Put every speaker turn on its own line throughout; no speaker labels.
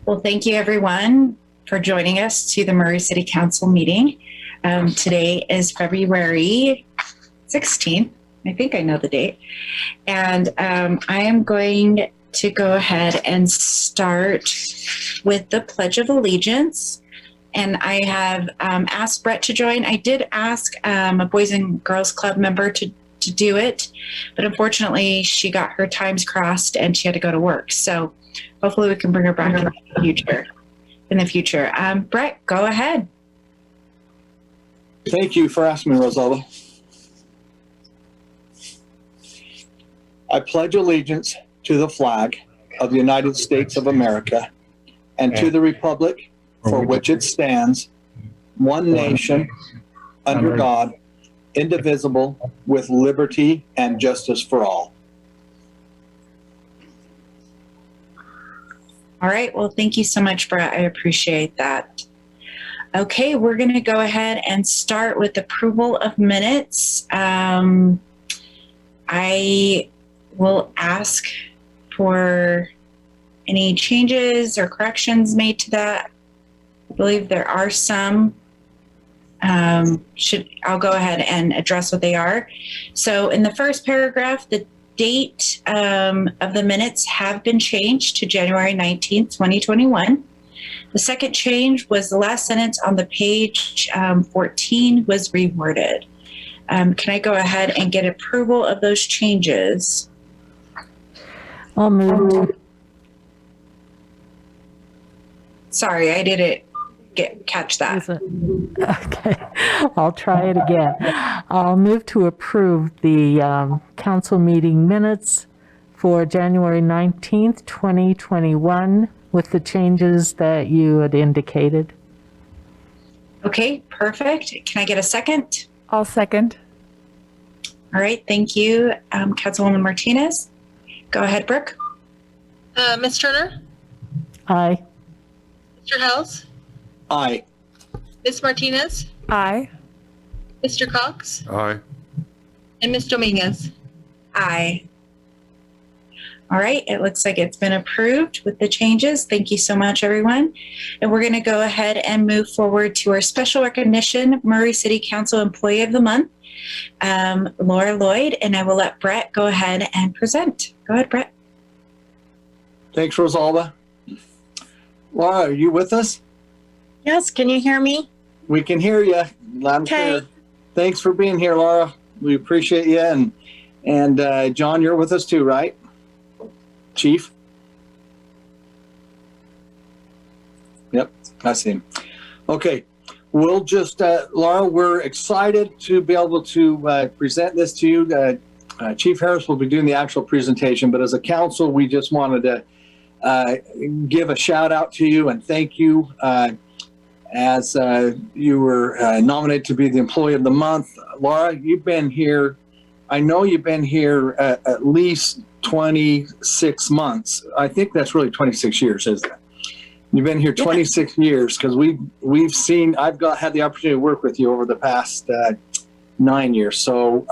Well, thank you everyone for joining us to the Murray City Council meeting. Today is February 16th. I think I know the date. And I am going to go ahead and start with the Pledge of Allegiance. And I have asked Brett to join. I did ask a Boys and Girls Club member to do it, but unfortunately she got her times crossed and she had to go to work. So hopefully we can bring her back in the future. Brett, go ahead.
Thank you for asking me, Rosalba. I pledge allegiance to the flag of the United States of America and to the republic for which it stands, one nation, under God, indivisible, with liberty and justice for all.
All right. Well, thank you so much, Brett. I appreciate that. Okay, we're going to go ahead and start with approval of minutes. I will ask for any changes or corrections made to that. I believe there are some. I'll go ahead and address what they are. So in the first paragraph, the date of the minutes have been changed to January 19th, 2021. The second change was the last sentence on the page 14 was reworded. Can I go ahead and get approval of those changes?
I'll move.
Sorry, I didn't catch that.
Okay, I'll try it again. I'll move to approve the council meeting minutes for January 19th, 2021 with the changes that you had indicated.
Okay, perfect. Can I get a second?
I'll second.
All right, thank you, Councilwoman Martinez. Go ahead, Brooke.
Ms. Turner?
Aye.
Mr. Howes?
Aye.
Ms. Martinez?
Aye.
Mr. Cox?
Aye.
And Ms. Dominguez?
Aye. All right, it looks like it's been approved with the changes. Thank you so much, everyone. And we're going to go ahead and move forward to our special recognition Murray City Council Employee of the Month, Laura Lloyd, and I will let Brett go ahead and present. Go ahead, Brett.
Thanks, Rosalba. Laura, are you with us?
Yes, can you hear me?
We can hear you loud and
Okay.
clear. Thanks for being here, Laura. We appreciate you. And John, you're with us too, right? Chief? Yep, I see him. Okay, we'll just, Laura, we're excited to be able to present this to you. Chief Harris will be doing the actual presentation, but as a council, we just wanted to give a shout out to you and thank you as you were nominated to be the Employee of the Month. Laura, you've been here, I know you've been here at least 26 months. I think that's really 26 years, isn't it? You've been here 26 years because we've seen, had the opportunity to work with you over the past 9 years. So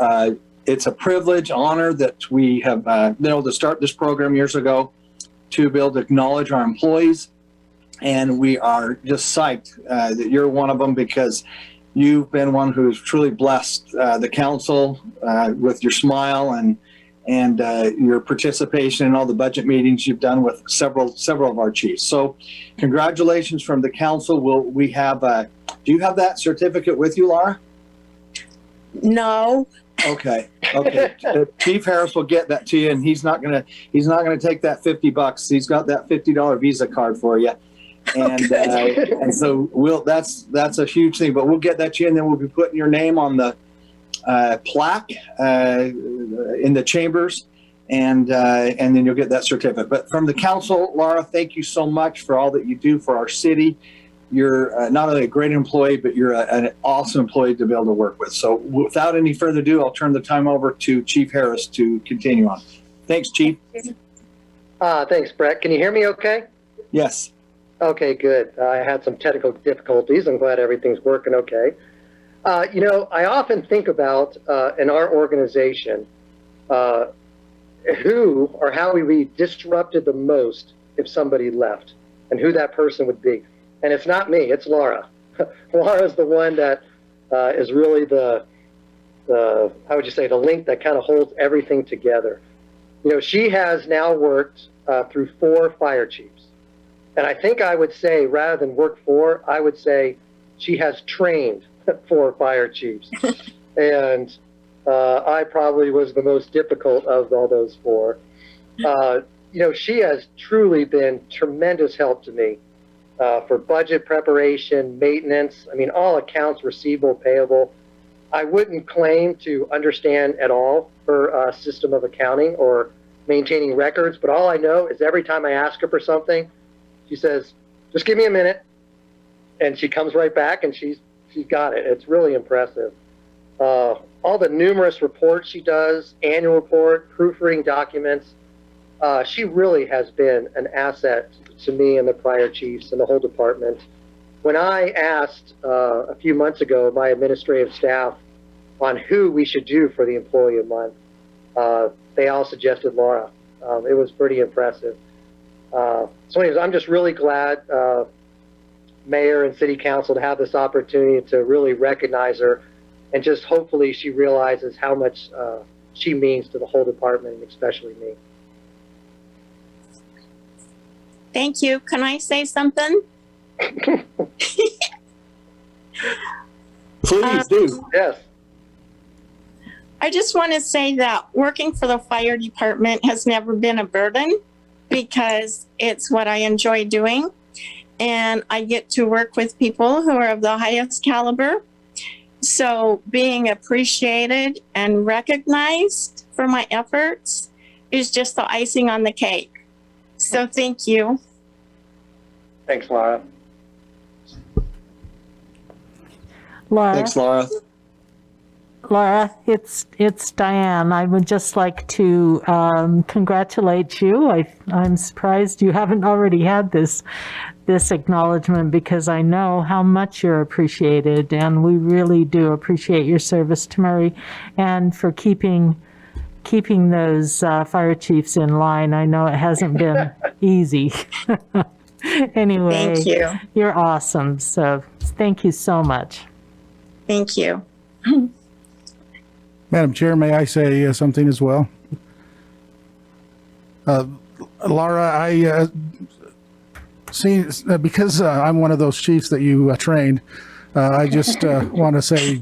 it's a privilege, honor that we have been able to start this program years ago to be able to acknowledge our employees. And we are just psyched that you're one of them because you've been one who's truly blessed the council with your smile and your participation in all the budget meetings you've done with several of our chiefs. So congratulations from the council. Do you have that certificate with you, Laura?
No.
Okay. Chief Harris will get that to you, and he's not gonna take that $50. He's got that $50 Visa card for you, and and so that's a huge thing. But we'll get that to you, and then we'll be putting your name on the plaque in the chambers, and then you'll get that certificate. But from the council, Laura, thank you so much for all that you do for our city. You're not only a great employee, but you're an awesome employee to be able to work with. So without any further ado, I'll turn the time over to Chief Harris to continue on. Thanks, Chief.
Thanks, Brett. Can you hear me okay?
Yes.
Okay, good. I had some technical difficulties. I'm glad everything's working okay. I often think about in our organization who or how we disrupted the most if somebody left. and who that person would be. And it's not me, it's Laura. Laura's the one that is really the how would you say, the link that kind of holds everything together. You know, she has now worked through 4 fire chiefs. And I think I would say, rather than work for, I would say she has trained 4 fire chiefs. And I probably was the most difficult of all those 4. You know, she has truly been tremendous help to me for budget preparation, maintenance. I mean, all accounts receivable, payable. I wouldn't claim to understand at all her system of accounting or maintaining records, but all I know is every time I ask her for something, she says, just give me a minute. And she comes right back and she's got it. It's really impressive. All the numerous reports she does, annual report, proofreading documents, she really has been an asset to me and the prior chiefs and the whole department. When I asked a few months ago my administrative staff on who we should do for the Employee of the Month, they all suggested Laura. It was pretty impressive. So anyways, I'm just really glad Mayor and City Council to have this opportunity to really recognize her, and just hopefully she realizes how much she means to the whole department, and especially me.
Thank you. Can I say something?
Please do.
Yes.
I just want to say that working for the fire department has never been a burden because it's what I enjoy doing. And I get to work with people who are of the highest caliber. So being appreciated and recognized for my efforts is just the icing on the cake. So thank you.
Thanks, Laura.
Laura,
Thanks, Laura.
Laura, it's Diane. I would just like to congratulate you. I'm surprised you haven't already had this acknowledgement, because I know how much you're appreciated, and we really do appreciate your service to Murray and for keeping those fire chiefs in line. I know it hasn't been easy. Anyway,
Thank you.
You're awesome. So thank you so much.
Thank you.
Madam Chair, may I say something as well? Laura, I see, because I'm one of those chiefs that you trained, I just want to say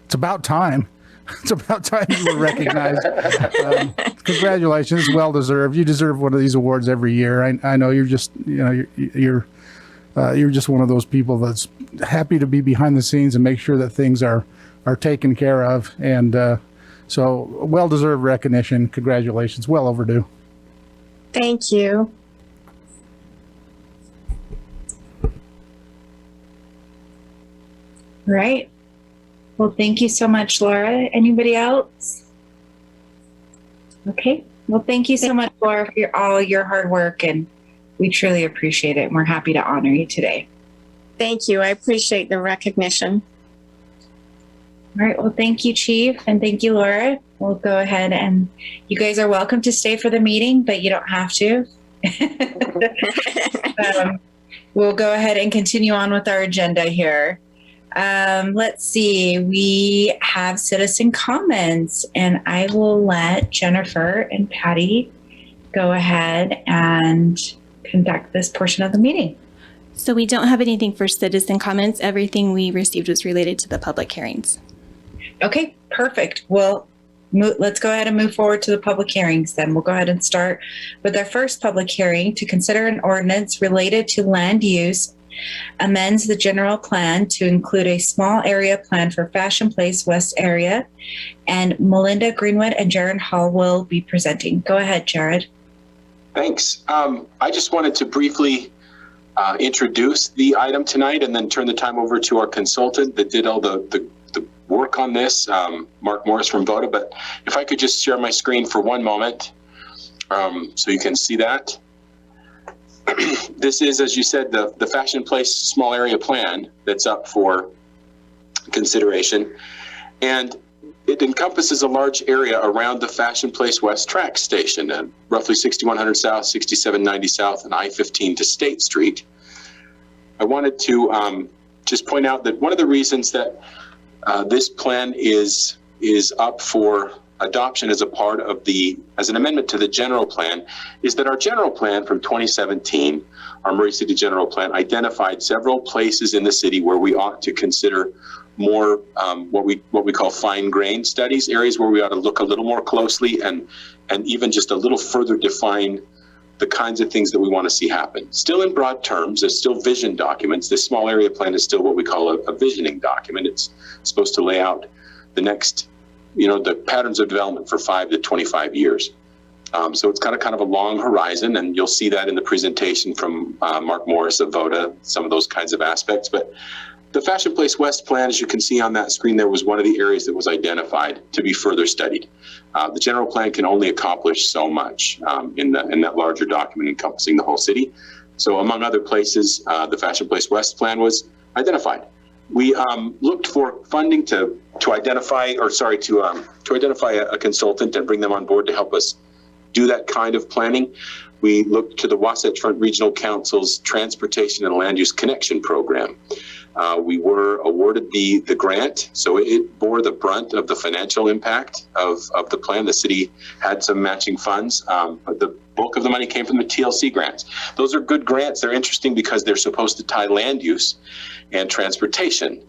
it's about time. It's about time you were recognized. Congratulations, well deserved. You deserve one of these awards every year. I know you're just, you're just one of those people that's happy to be behind the scenes and make sure that things are taken care of. And so well deserved recognition. Congratulations, well overdue.
Thank you.
Right. Well, thank you so much, Laura. Anybody else? Okay. Well, thank you so much, Laura, for all your hard work, and we truly appreciate it. And we're happy to honor you today.
Thank you. I appreciate the recognition.
All right. Well, thank you, Chief, and thank you, Laura. We'll go ahead, and you guys are welcome to stay for the meeting, but you don't have to. We'll go ahead and continue on with our agenda here. Let's see. We have citizen comments, and I will let Jennifer and Patty go ahead and conduct this portion of the meeting.
So we don't have anything for citizen comments. Everything we received was related to the public hearings.
Okay, perfect. Well, let's go ahead and move forward to the public hearings then. We'll go ahead and start with our first public hearing to consider an ordinance related to land use, amends the general plan to include a small area plan for Fashion Place West area, and Melinda Greenwood and Jared Hall will be presenting. Go ahead, Jared.
Thanks. I just wanted to briefly introduce the item tonight and then turn the time over to our consultant that did all the work on this, Mark Morris from VOTA. But if I could just share my screen for one moment so you can see that. This is, as you said, the Fashion Place small area plan that's up for consideration. And it encompasses a large area around the Fashion Place West track station, roughly 6100 South, 6790 South, and I-15 to State Street. I wanted to just point out that one of the reasons that this plan is up for adoption as a part of as an amendment to the general plan is that our general plan from 2017, our Murray City General Plan, identified several places in the city where we ought to consider more what we call fine-grained studies, areas where we ought to look a little more closely and even just a little further define the kinds of things that we want to see happen. Still in broad terms, there's still vision documents. This small area plan is still what we call a visioning document. It's supposed to lay out the next, the patterns of development for 5 to 25 years. So it's kind of a long horizon, and you'll see that in the presentation from Mark Morris of VODA, some of those kinds of aspects. But the Fashion Place West plan, as you can see on that screen, there was one of the areas that was identified to be further studied. The general plan can only accomplish so much in that larger document encompassing the whole city. So among other places, the Fashion Place West plan was identified. We looked for funding to identify a consultant and bring them on board to help us do that kind of planning. We looked to the Wasatch Front Regional Council's Transportation and Land Use Connection Program. We were awarded the grant, so it bore the brunt of the financial impact of the plan. The city had some matching funds, but the bulk of the money came from the TLC grants. Those are good grants. They're interesting because they're supposed to tie land use and transportation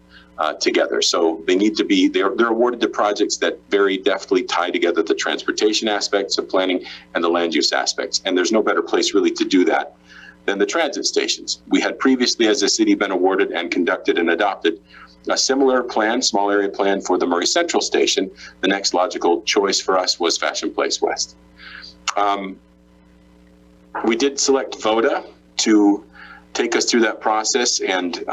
together. So they need to be, they're awarded to projects that very deftly tie together the transportation aspects of planning and the land use aspects. And there's no better place really to do that than the transit stations. We had previously, as a city, been awarded and conducted and adopted a similar plan, small area plan for the Murray Central Station. The next logical choice for us was Fashion Place West. We did select VODA to take us through that process and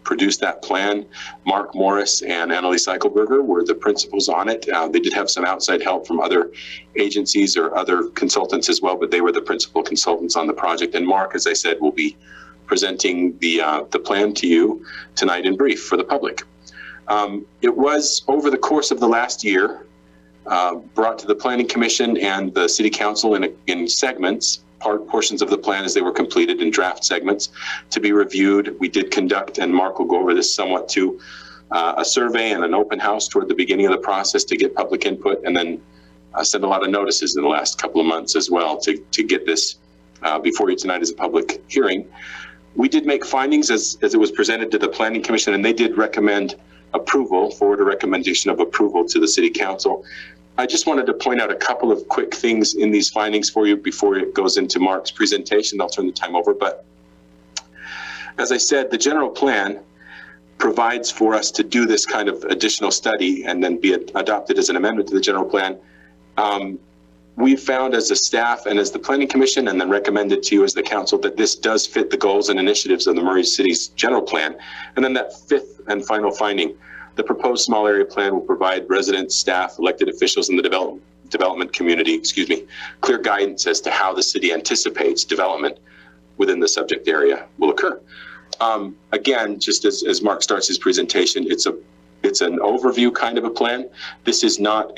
produce that plan. Mark Morris and Annalise Eichelberger were the principals on it. They did have some outside help from other agencies or other consultants as well, but they were the principal consultants on the project. And Mark, as I said, will be presenting the plan to you tonight in brief for the public. It was over the course of the last year brought to the Planning Commission and the City Council in segments, portions of the plan as they were completed in draft segments to be reviewed. We did conduct, and Mark will go over this somewhat too, a survey and an open house toward the beginning of the process to get public input, and then send a lot of notices in the last couple of months as well to get this before you tonight as a public hearing. We did make findings as it was presented to the Planning Commission, and they did recommend approval, forward a recommendation of approval to the City Council. I just wanted to point out a couple of quick things in these findings for you before it goes into Mark's presentation. I'll turn the time over. But as I said, the general plan provides for us to do this kind of additional study and then be adopted as an amendment to the general plan. We found as a staff and as the Planning Commission, and then recommended to you as the council, that this does fit the goals and initiatives of the Murray City's general plan. And then that fifth and final finding, the proposed small area plan will provide residents, staff, elected officials, and the development community, clear guidance as to how the city anticipates development within the subject area will occur. Again, just as Mark starts his presentation, it's an overview kind of a plan. This is not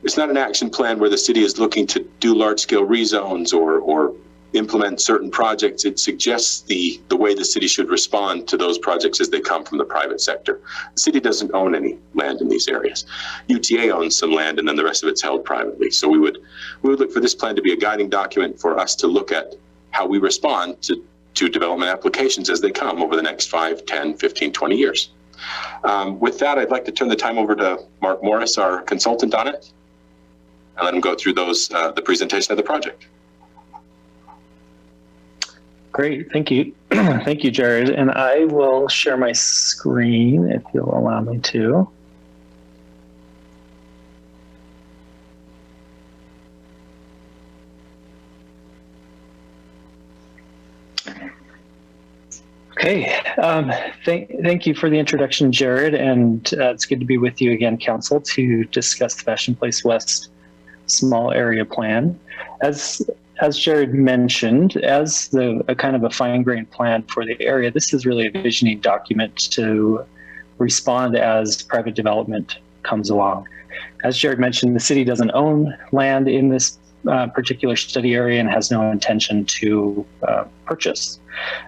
it's not an action plan where the city is looking to do large-scale rezones or implement certain projects. It suggests the way the city should respond to those projects as they come from the private sector. The city doesn't own any land in these areas. UTA owns some land, and then the rest of it's held privately. So we would look for this plan to be a guiding document for us to look at how we respond to development applications as they come over the next 5, 10, 15, 20 years. With that, I'd like to turn the time over to Mark Morris, our consultant on it, and let him go through the presentation of the project.
Great, thank you. Thank you, Jared. And I will share my screen if you'll allow me to. Okay, thank you for the introduction, Jared, and it's good to be with you again, Council, to discuss the Fashion Place West small area plan. As Jared mentioned, as a kind of a fine-grained plan for the area, this is really a visioning document to respond as private development comes along. As Jared mentioned, the city doesn't own land in this particular study area and has no intention to purchase,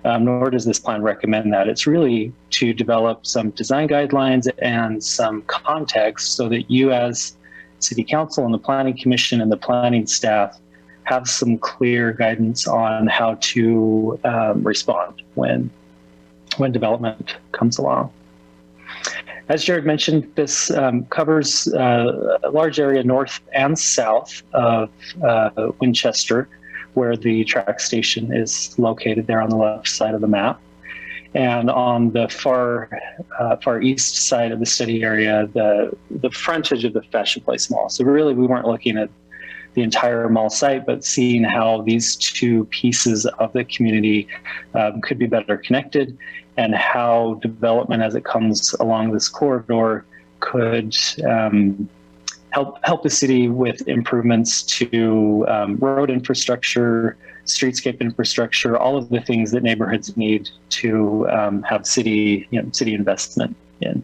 nor does this plan recommend that. It's really to develop some design guidelines and some context so that you as City Council and the Planning Commission and the planning staff have some clear guidance on how to respond when development comes along. As Jared mentioned, this covers a large area north and south of Winchester, where the track station is located there on the left side of the map. And on the far east side of the study area, the frontage of the Fashion Place Mall. So really, we weren't looking at the entire mall site, but seeing how these two pieces of the community could be better connected, and how development as it comes along this corridor could help the city with improvements to road infrastructure, streetscape infrastructure, all of the things that neighborhoods need to have city investment in.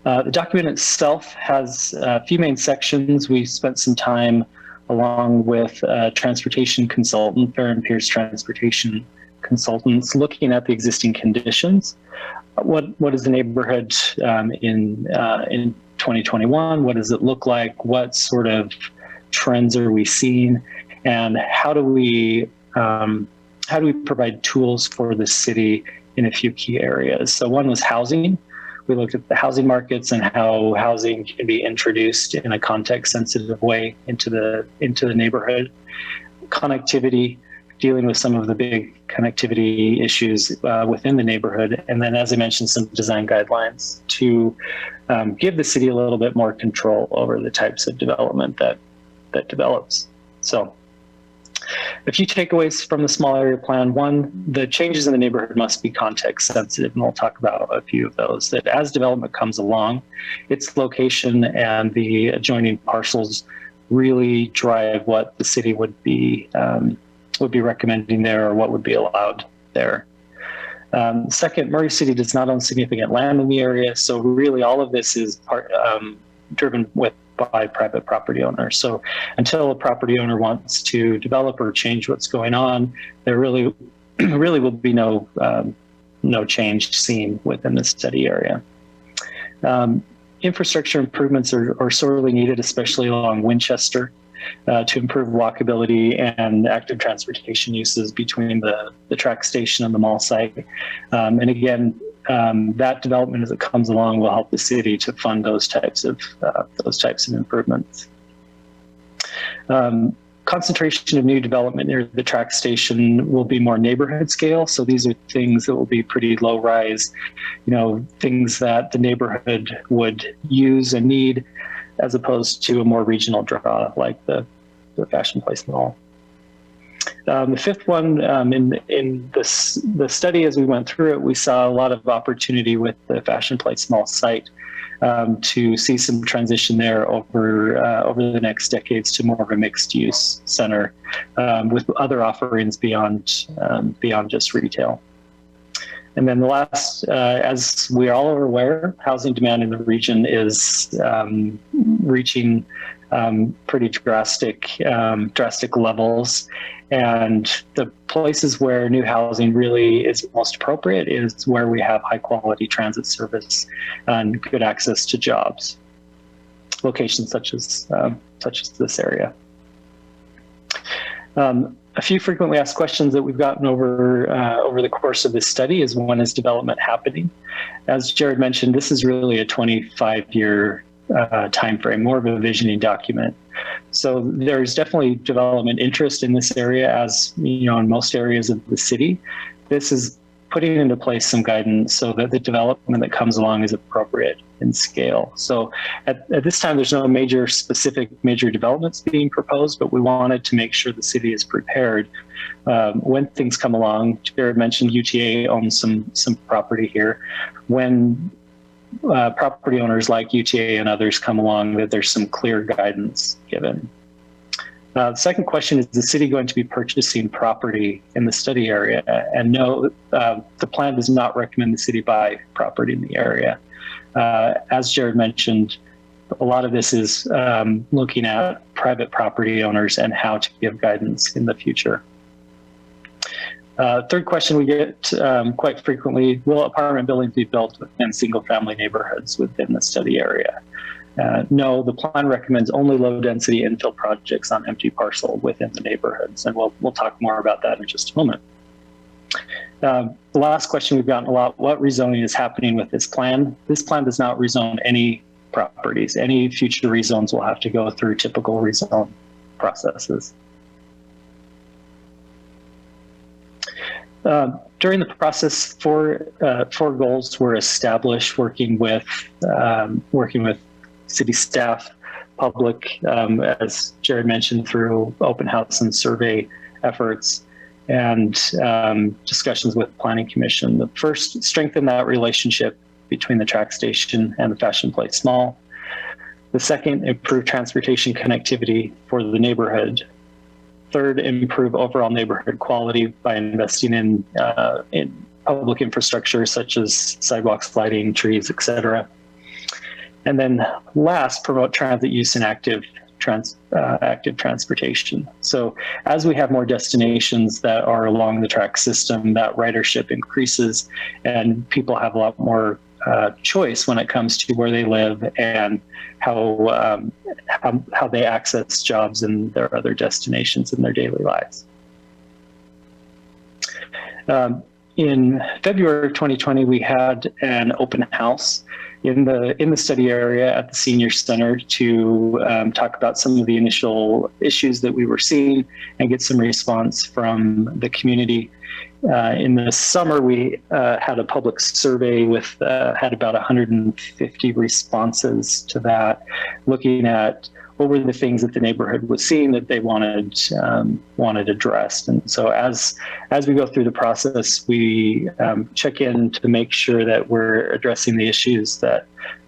The document itself has a few main sections. We spent some time along with transportation consultant, Fair and Pierce Transportation Consultants, looking at the existing conditions. What is the neighborhood in 2021? What does it look like? What sort of trends are we seeing? And how do we provide tools for the city in a few key areas? So one was housing. We looked at the housing markets and how housing can be introduced in a context-sensitive way into the neighborhood. Connectivity, dealing with some of the big connectivity issues within the neighborhood. And then, as I mentioned, some design guidelines to give the city a little bit more control over the types of development that develops. So a few takeaways from the small area plan. One, the changes in the neighborhood must be context sensitive, and we'll talk about a few of those. That as development comes along, its location and the adjoining parcels really drive what the city would be recommending there, or what would be allowed there. Second, Murray City does not own significant land in the area, so really all of this is driven by private property owners. So until a property owner wants to develop or change what's going on, there really will be no change seen within the study area. Infrastructure improvements are sorely needed, especially along Winchester, to improve walkability and active transportation uses between the track station and the mall site. And again, that development as it comes along will help the city to fund those types of improvements. Concentration of new development near the track station will be more neighborhood scale. So these are things that will be pretty low rise, things that the neighborhood would use and need, as opposed to a more regional draw like the Fashion Place Mall. The fifth one, in the study as we went through it, we saw a lot of opportunity with the Fashion Place Mall site to see some transition there over the next decades to more of a mixed use center with other offerings beyond just retail. And then the last, as we all are aware, housing demand in the region is reaching pretty drastic levels. And the places where new housing really is most appropriate is where we have high quality transit service and good access to jobs. Locations such as this area. A few frequently asked questions that we've gotten over the course of this study is, when is development happening? As Jared mentioned, this is really a 25-year timeframe, more of a visioning document. So there's definitely development interest in this area, as in most areas of the city. This is putting into place some guidance so that the development that comes along is appropriate in scale. So at this time, there's no major developments being proposed, but we wanted to make sure the city is prepared when things come along. Jared mentioned UTA owns some property here. When property owners like UTA and others come along, that there's some clear guidance given. The second question, is the city going to be purchasing property in the study area? And no, the plan does not recommend the city buy property in the area. As Jared mentioned, a lot of this is looking at private property owners and how to give guidance in the future. Third question we get quite frequently, will apartment buildings be built in single-family neighborhoods within the study area? No, the plan recommends only low-density infill projects on empty parcel within the neighborhoods, and we'll talk more about that in just a moment. The last question we've gotten a lot, what rezoning is happening with this plan? This plan does not rezone any properties. Any future rezones will have to go through typical rezone processes. During the process, four goals were established, working with city staff, public, as Jared mentioned, through open house and survey efforts, and discussions with Planning Commission. The first, strengthen that relationship between the track station and the Fashion Place Mall. The second, improve transportation connectivity for the neighborhood. Third, improve overall neighborhood quality by investing in public infrastructure such as sidewalks, lighting, trees, etc. And then last, promote transit use and active transportation. So as we have more destinations that are along the track system, that ridership increases and people have a lot more choice when it comes to where they live and how they access jobs and their other destinations in their daily lives. In February of 2020, we had an open house in the study area at the Senior Center to talk about some of the initial issues that we were seeing and get some response from the community. In the summer, we had a public survey with had about 150 responses to that, looking at what were the things that the neighborhood was seeing that they wanted addressed. And so as we go through the process, we check in to make sure that we're addressing the issues that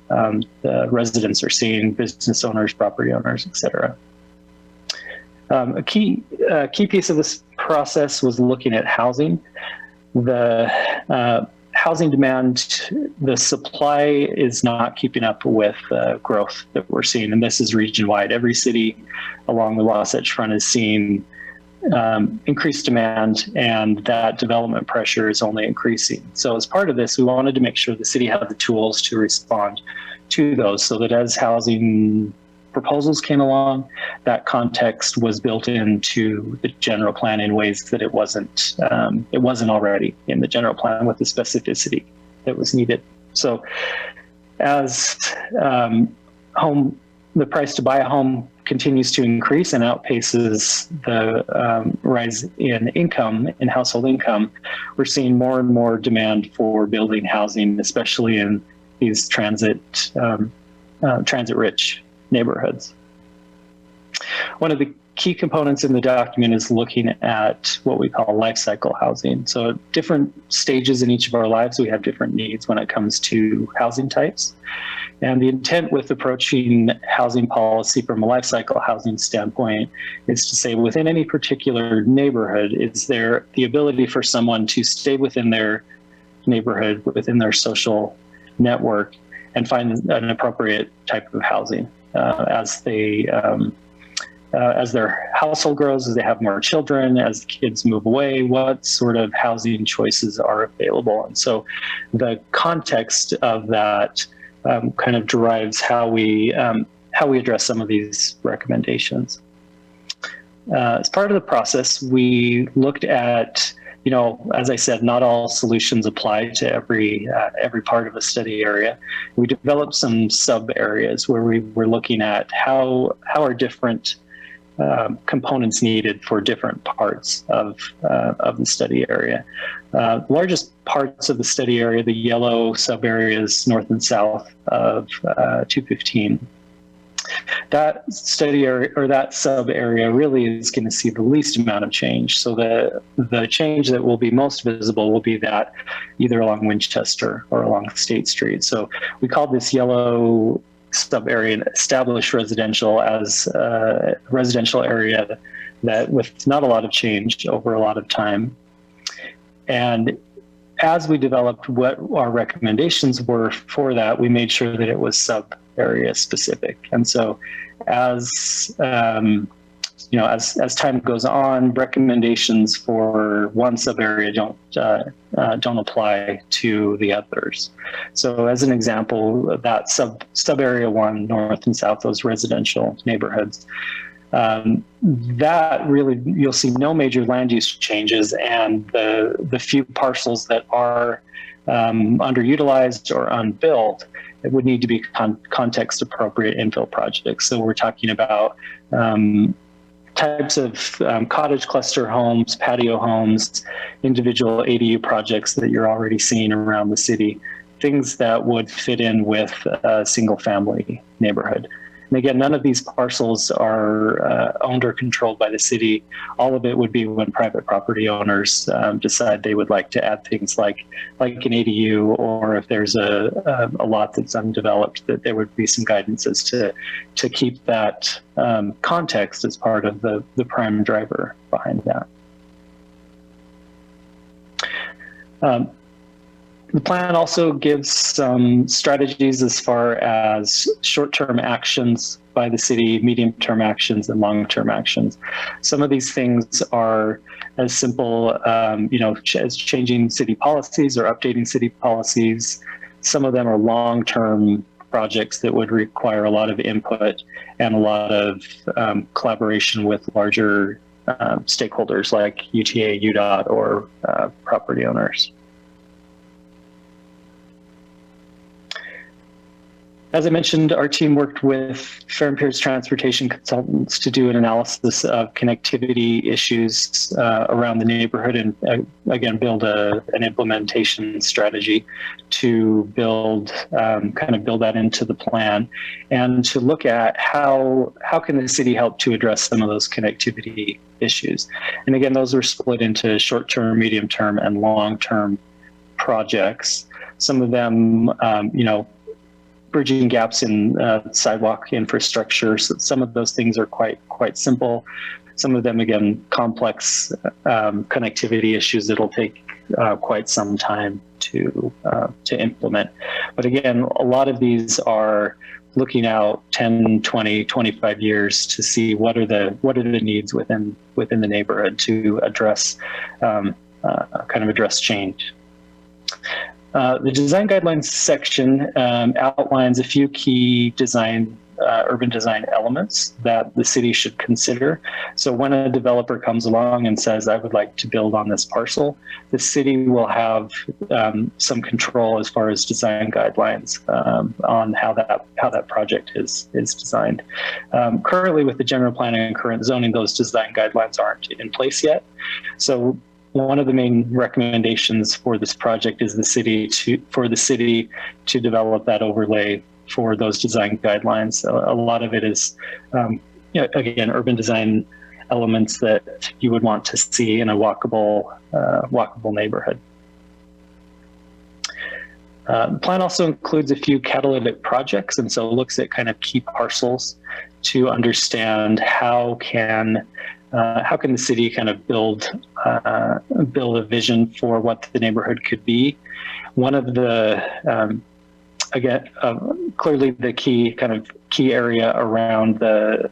the residents are seeing, business owners, property owners, et cetera. A key piece of this process was looking at housing. The housing demand, the supply is not keeping up with growth that we're seeing, and this is region-wide. Every city along the Wasatch Front is seeing increased demand, and that development pressure is only increasing. So as part of this, we wanted to make sure the city had the tools to respond to those, so that as housing proposals came along, that context was built into the general plan in ways that it wasn't already in the general plan with the specificity that was needed. So as the price to buy a home continues to increase and outpaces the rise in income, in household income, we're seeing more and more demand for building housing, especially in these transit-rich neighborhoods. One of the key components in the document is looking at what we call life cycle housing. So at different stages in each of our lives, we have different needs when it comes to housing types. And the intent with approaching housing policy from a life cycle housing standpoint is to say within any particular neighborhood, is there the ability for someone to stay within their neighborhood, within their social network, and find an appropriate type of housing. As their household grows, as they have more children, as the kids move away, what sort of housing choices are available? And so the context of that kind of derives how we address some of these recommendations. As part of the process, we looked at, as I said, not all solutions apply to every part of a study area. We developed some sub areas where we were looking at how are different components needed for different parts of the study area. The largest parts of the study area, the yellow sub areas north and south of 215. That study area or that sub area really is going to see the least amount of change. So the change that will be most visible will be that either along Winchester or along State Street. So we call this yellow sub-area and establish residential as a residential area that with not a lot of change over a lot of time. And as we developed what our recommendations were for that, we made sure that it was sub-area specific. And so as as time goes on, recommendations for one sub-area don't apply to the others. So as an example, that sub-area 1, north and south, those residential neighborhoods, that really, you'll see no major land use changes, and the few parcels that are underutilized or unbuilt, it would need to be context appropriate infill projects. So we're talking about types of cottage cluster homes, patio homes, individual ADU projects that you're already seeing around the city, things that would fit in with a single family neighborhood. And again, none of these parcels are owned or controlled by the city. All of it would be when private property owners decide they would like to add things like an ADU, or if there's a lot that's undeveloped, that there would be some guidance as to keep that context as part of the prime driver behind that. The plan also gives some strategies as far as short-term actions by the city, medium-term actions, and long-term actions. Some of these things are as simple, as changing city policies or updating city policies. Some of them are long-term projects that would require a lot of input and a lot of collaboration with larger stakeholders like UTA, UDOT, or property owners. As I mentioned, our team worked with Fair and Pierce transportation consultants to do an analysis of connectivity issues around the neighborhood, and again, build an implementation strategy to build that into the plan, and to look at how can the city help to address some of those connectivity issues. And again, those were split into short-term, medium-term, and long-term projects. Some of them, bridging gaps in sidewalk infrastructure. So some of those things are quite simple. Some of them, again, complex connectivity issues that'll take quite some time to implement. But again, a lot of these are looking out 10, 20, 25 years to see what are the needs within the neighborhood to address address change. The design guidelines section outlines a few key urban design elements that the city should consider. So when a developer comes along and says, I would like to build on this parcel, the city will have some control as far as design guidelines on how that project is designed. Currently, with the general plan and current zoning, those design guidelines aren't in place yet. So one of the main recommendations for this project is for the city to develop that overlay for those design guidelines. A lot of it is, again, urban design elements that you would want to see in a walkable neighborhood. The plan also includes a few catalytic projects, and so looks at kind of key parcels to understand how can the city kind of build a vision for what the neighborhood could be. One of the clearly the key area around the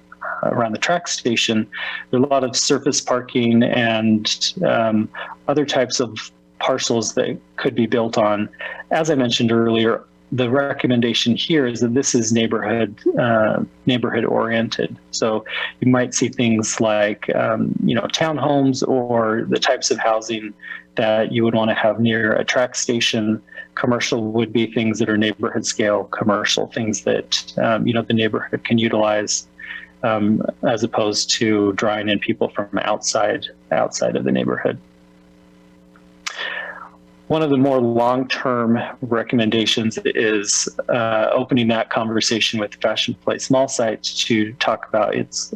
track station, there are a lot of surface parking and other types of parcels that could be built on. As I mentioned earlier, the recommendation here is that this is neighborhood oriented. So you might see things like townhomes or the types of housing that you would want to have near a track station. Commercial would be things that are neighborhood scale commercial, things that the neighborhood can utilize, as opposed to drawing in people from outside of the neighborhood. One of the more long-term recommendations is opening that conversation with Fashion Place Mall site to talk about its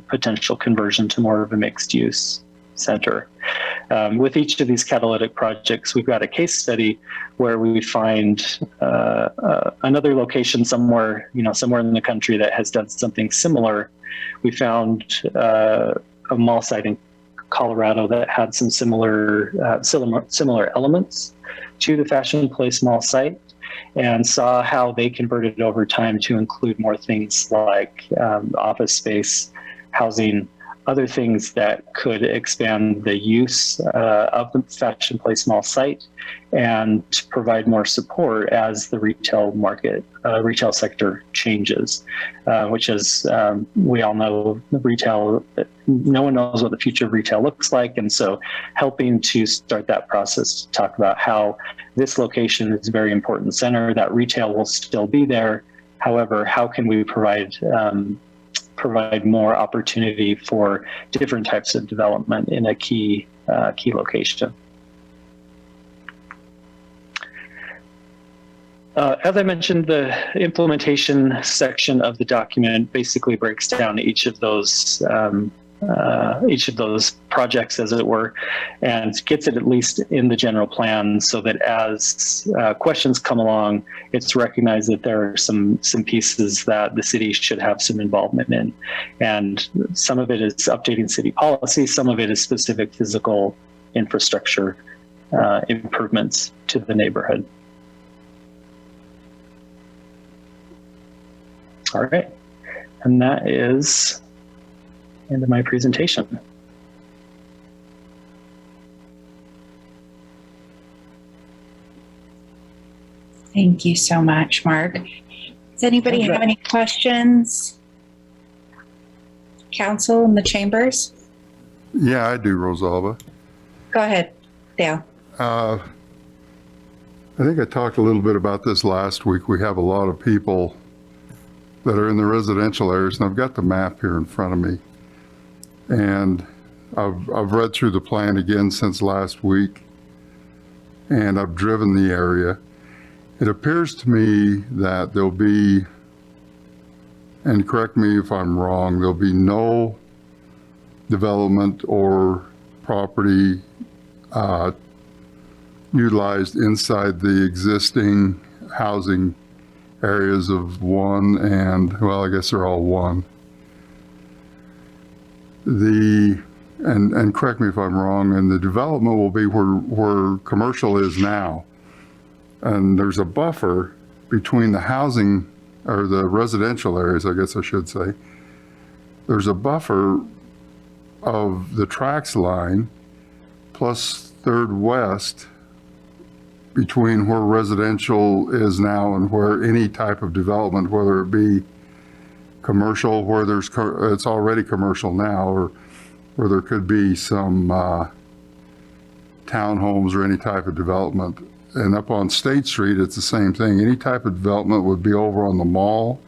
potential conversion to more of a mixed-use center. with each of these catalytic projects, we've got a case study where we find another location somewhere, somewhere in the country that has done something similar. We found a mall site in Colorado that had some similar elements to the Fashion Place Mall site, and saw how they converted it over time to include more things like office space, housing, other things that could expand the use of the Fashion Place Mall site and provide more support as the retail market, retail sector changes, which is, we all know, retail, no one knows what the future of retail looks like. And so helping to start that process to talk about how this location is a very important center, that retail will still be there. However, how can we provide more opportunity for different types of development in a key location. As I mentioned, the implementation section of the document basically breaks down each of those projects, as it were, and gets it at least in the general plan so that as questions come along, it's recognized that there are some pieces that the city should have some involvement in. And some of it is updating city policy, some of it is specific physical infrastructure improvements to the neighborhood. All right, and that is the end of my presentation.
Thank you so much, Mark. Does anybody have any questions? Council in the chambers?
Yeah, I do, Rosalba.
Go ahead, Dale.
I think I talked a little bit about this last week. We have a lot of people that are in the residential areas, and I've got the map here in front of me. And I've read through the plan again since last week, and I've driven the area. It appears to me that there'll be, and correct me if I'm wrong, there'll be no development or property utilized inside the existing housing areas of 1 and, well, I guess they're all 1. And correct me if I'm wrong, and the development will be where commercial is now. And there's a buffer between the housing, or the residential areas, I guess I should say. There's a buffer of the tracks line plus 3rd West between where residential is now and where any type of development, whether it be commercial, where it's already commercial now, or where there could be some townhomes or any type of development. And up on State Street, it's the same thing. Any type of development would be over on the mall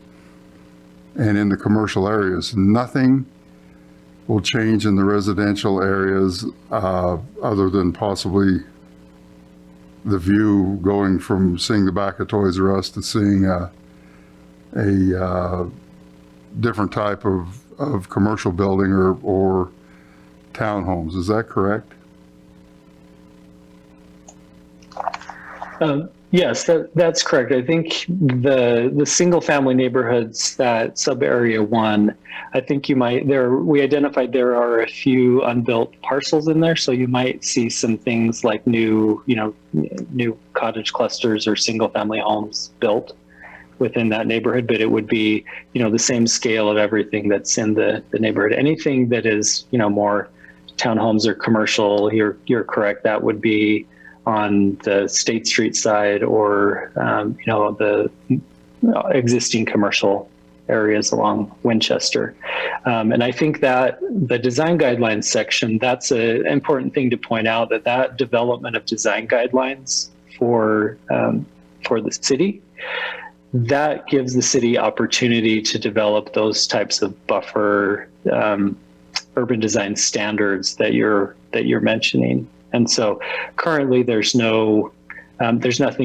and in the commercial areas. Nothing will change in the residential areas other than possibly the view going from seeing the back of Toys R Us to seeing a different type of commercial building or townhomes. Is that correct?
Yes, that's correct. I think the single family neighborhoods, that sub area 1, I think we identified there are a few unbuilt parcels in there. So you might see some things like new cottage clusters or single family homes built within that neighborhood, but it would be, the same scale of everything that's in the neighborhood. Anything that is, more townhomes or commercial, you're correct. That would be on the State Street side or, the existing commercial areas along Winchester. And I think that the design guidelines section, that's an important thing to point out, that development of design guidelines for the city, that gives the city opportunity to develop those types of buffer urban design standards that you're mentioning. And so currently there's nothing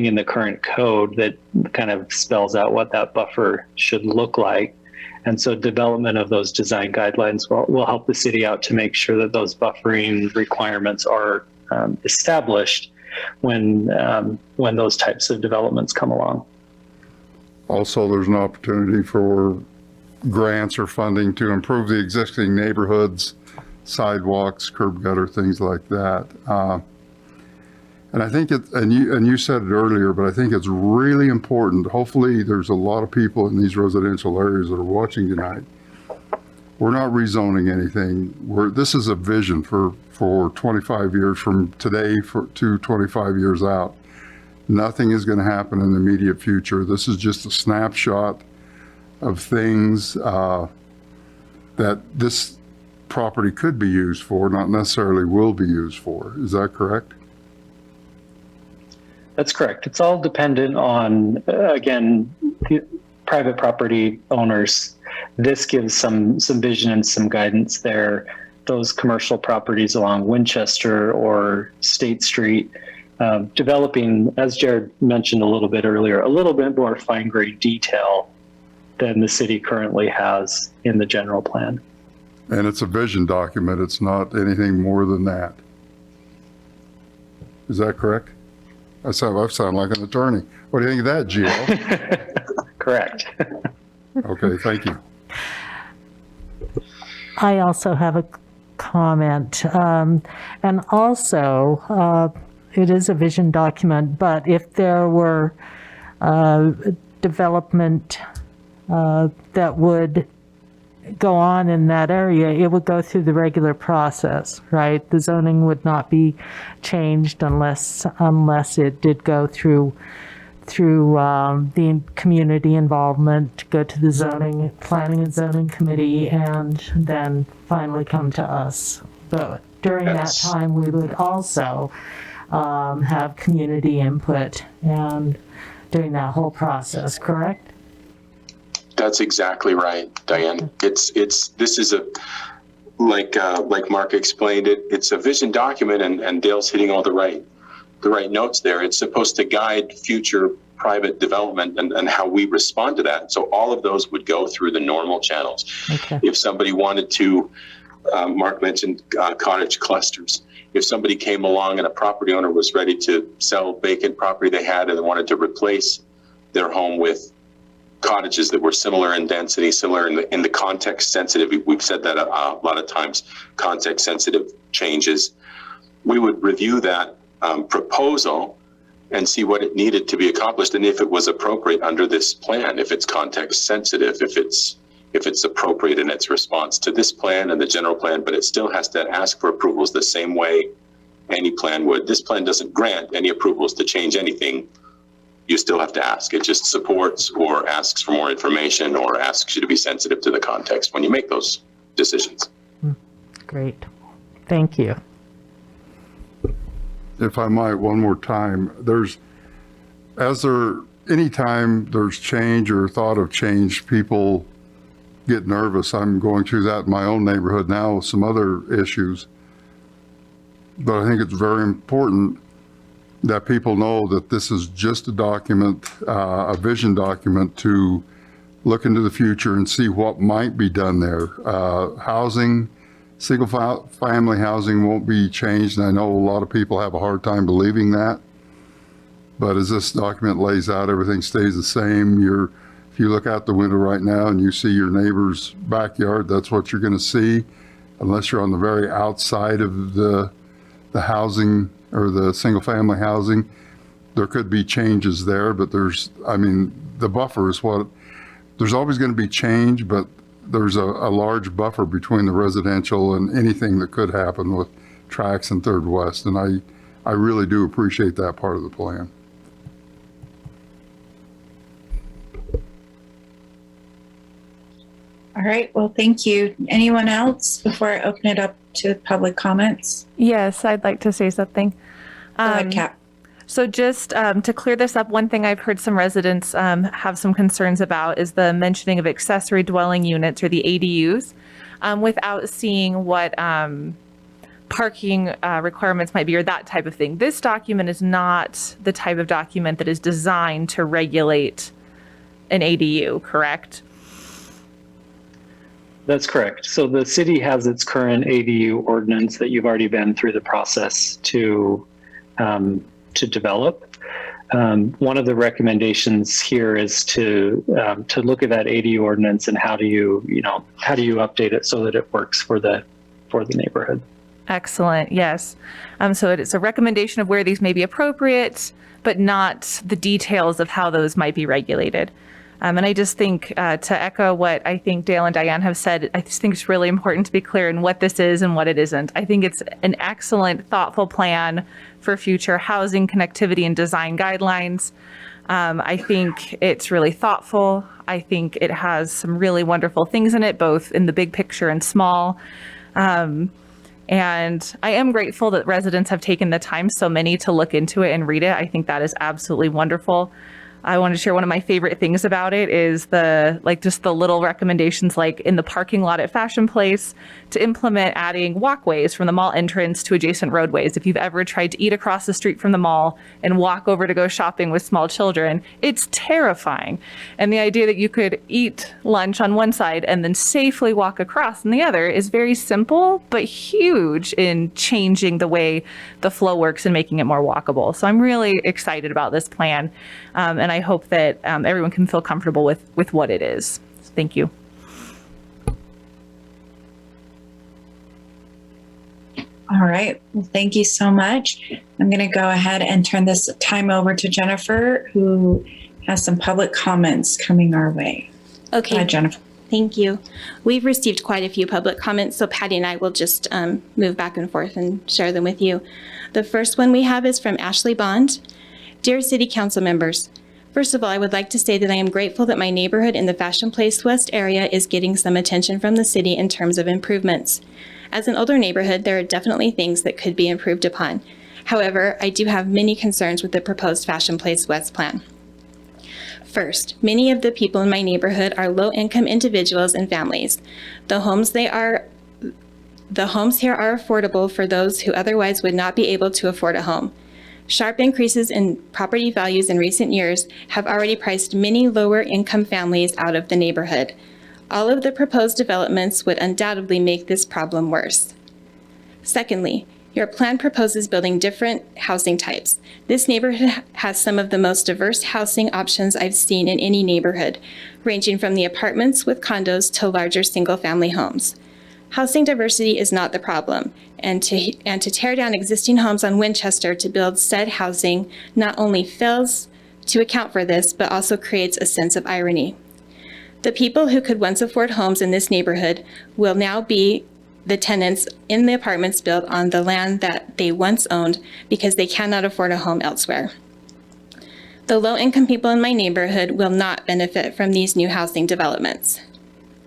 in the current code that kind of spells out what that buffer should look like. And so development of those design guidelines will help the city out to make sure that those buffering requirements are established when those types of developments come along.
Also, there's an opportunity for grants or funding to improve the existing neighborhoods, sidewalks, curb gutter, things like that. And I think and you said it earlier, but I think it's really important. Hopefully there's a lot of people in these residential areas that are watching tonight. We're not rezoning anything. This is a vision for 25 years from today to 25 years out. Nothing is going to happen in the immediate future. This is just a snapshot of things that this property could be used for, not necessarily will be used for. Is that correct?
That's correct. It's all dependent on, again, private property owners. This gives some vision and some guidance there. Those commercial properties along Winchester or State Street, developing, as Jared mentioned a little bit earlier, a little bit more fine-grained detail than the city currently has in the general plan.
And it's a vision document. It's not anything more than that. Is that correct? I sound like an attorney. What do you think of that, Gio?
Correct.
Okay, thank you.
I also have a comment. And also, it is a vision document, but if there were development that would go on in that area, it would go through the regular process, right? The zoning would not be changed unless it did go through the community involvement, go to the planning and zoning committee, and then finally come to us. But during that time, we would also have community input and during that whole process, correct?
That's exactly right, Diane. This is like Mark explained it. It's a vision document, and Dale's hitting all the right notes there. It's supposed to guide future private development and how we respond to that. So all of those would go through the normal channels.
Okay.
If somebody wanted to, Mark mentioned cottage clusters. If somebody came along and a property owner was ready to sell vacant property they had and wanted to replace their home with cottages that were similar in density, similar in the context sensitive. We've said that a lot of times, context sensitive changes. We would review that proposal and see what it needed to be accomplished and if it was appropriate under this plan, if it's context sensitive, if it's appropriate in its response to this plan and the general plan, but it still has to ask for approvals the same way any plan would. This plan doesn't grant any approvals to change anything. You still have to ask. It just supports or asks for more information or asks you to be sensitive to the context when you make those decisions.
Great. Thank you.
If I might, one more time, anytime there's change or thought of change, people get nervous. I'm going through that in my own neighborhood now with some other issues. But I think it's very important that people know that this is just a document, a vision document to look into the future and see what might be done there. Housing, single family housing won't be changed. And I know a lot of people have a hard time believing that. But as this document lays out, everything stays the same. If you look out the window right now and you see your neighbor's backyard, that's what you're going to see, unless you're on the very outside of the housing or the single family housing. There could be changes there, but the buffer is there's always going to be change, but there's a large buffer between the residential and anything that could happen with tracks and Third West. And I really do appreciate that part of the plan.
All right. Well, thank you. Anyone else before I open it up to public comments?
Yes, I'd like to say something.
Go ahead, Kat.
So just to clear this up, one thing I've heard some residents have some concerns about is the mentioning of accessory dwelling units or the ADUs without seeing what parking requirements might be or that type of thing. This document is not the type of document that is designed to regulate an ADU, correct?
That's correct. So the city has its current ADU ordinance that you've already been through the process to develop. One of the recommendations here is to look at that ADU ordinance and how do you update it so that it works for the neighborhood.
Excellent. Yes. So it's a recommendation of where these may be appropriate, but not the details of how those might be regulated. And I just think to echo what I think Dale and Diane have said, I just think it's really important to be clear in what this is and what it isn't. I think it's an excellent, thoughtful plan for future housing, connectivity, and design guidelines. I think it's really thoughtful. I think it has some really wonderful things in it, both in the big picture and small. And I am grateful that residents have taken the time, so many, to look into it and read it. I think that is absolutely wonderful. I want to share one of my favorite things about it is the little recommendations, like in the parking lot at Fashion Place, to implement adding walkways from the mall entrance to adjacent roadways. If you've ever tried to eat across the street from the mall and walk over to go shopping with small children, it's terrifying. And the idea that you could eat lunch on one side and then safely walk across on the other is very simple, but huge in changing the way the flow works and making it more walkable. So I'm really excited about this plan. And I hope that everyone can feel comfortable with what it is. Thank you.
All right. Well, thank you so much. I'm going to go ahead and turn this time over to Jennifer, who has some public comments coming our way.
Okay.
Go ahead, Jennifer.
Thank you. We've received quite a few public comments, so Patty and I will just move back and forth and share them with you. The first one we have is from Ashley Bond. Dear City Council members, first of all, I would like to say that I am grateful that my neighborhood in the Fashion Place West area is getting some attention from the city in terms of improvements. As an older neighborhood, there are definitely things that could be improved upon. However, I do have many concerns with the proposed Fashion Place West plan. First, many of the people in my neighborhood are low-income individuals and families. The homes here are affordable for those who otherwise would not be able to afford a home. Sharp increases in property values in recent years have already priced many lower-income families out of the neighborhood. All of the proposed developments would undoubtedly make this problem worse. Secondly, your plan proposes building different housing types. This neighborhood has some of the most diverse housing options I've seen in any neighborhood, ranging from the apartments with condos to larger single-family homes. Housing diversity is not the problem, and to tear down existing homes on Winchester to build said housing not only fails to account for this, but also creates a sense of irony. The people who could once afford homes in this neighborhood will now be the tenants in the apartments built on the land that they once owned because they cannot afford a home elsewhere. The low-income people in my neighborhood will not benefit from these new housing developments.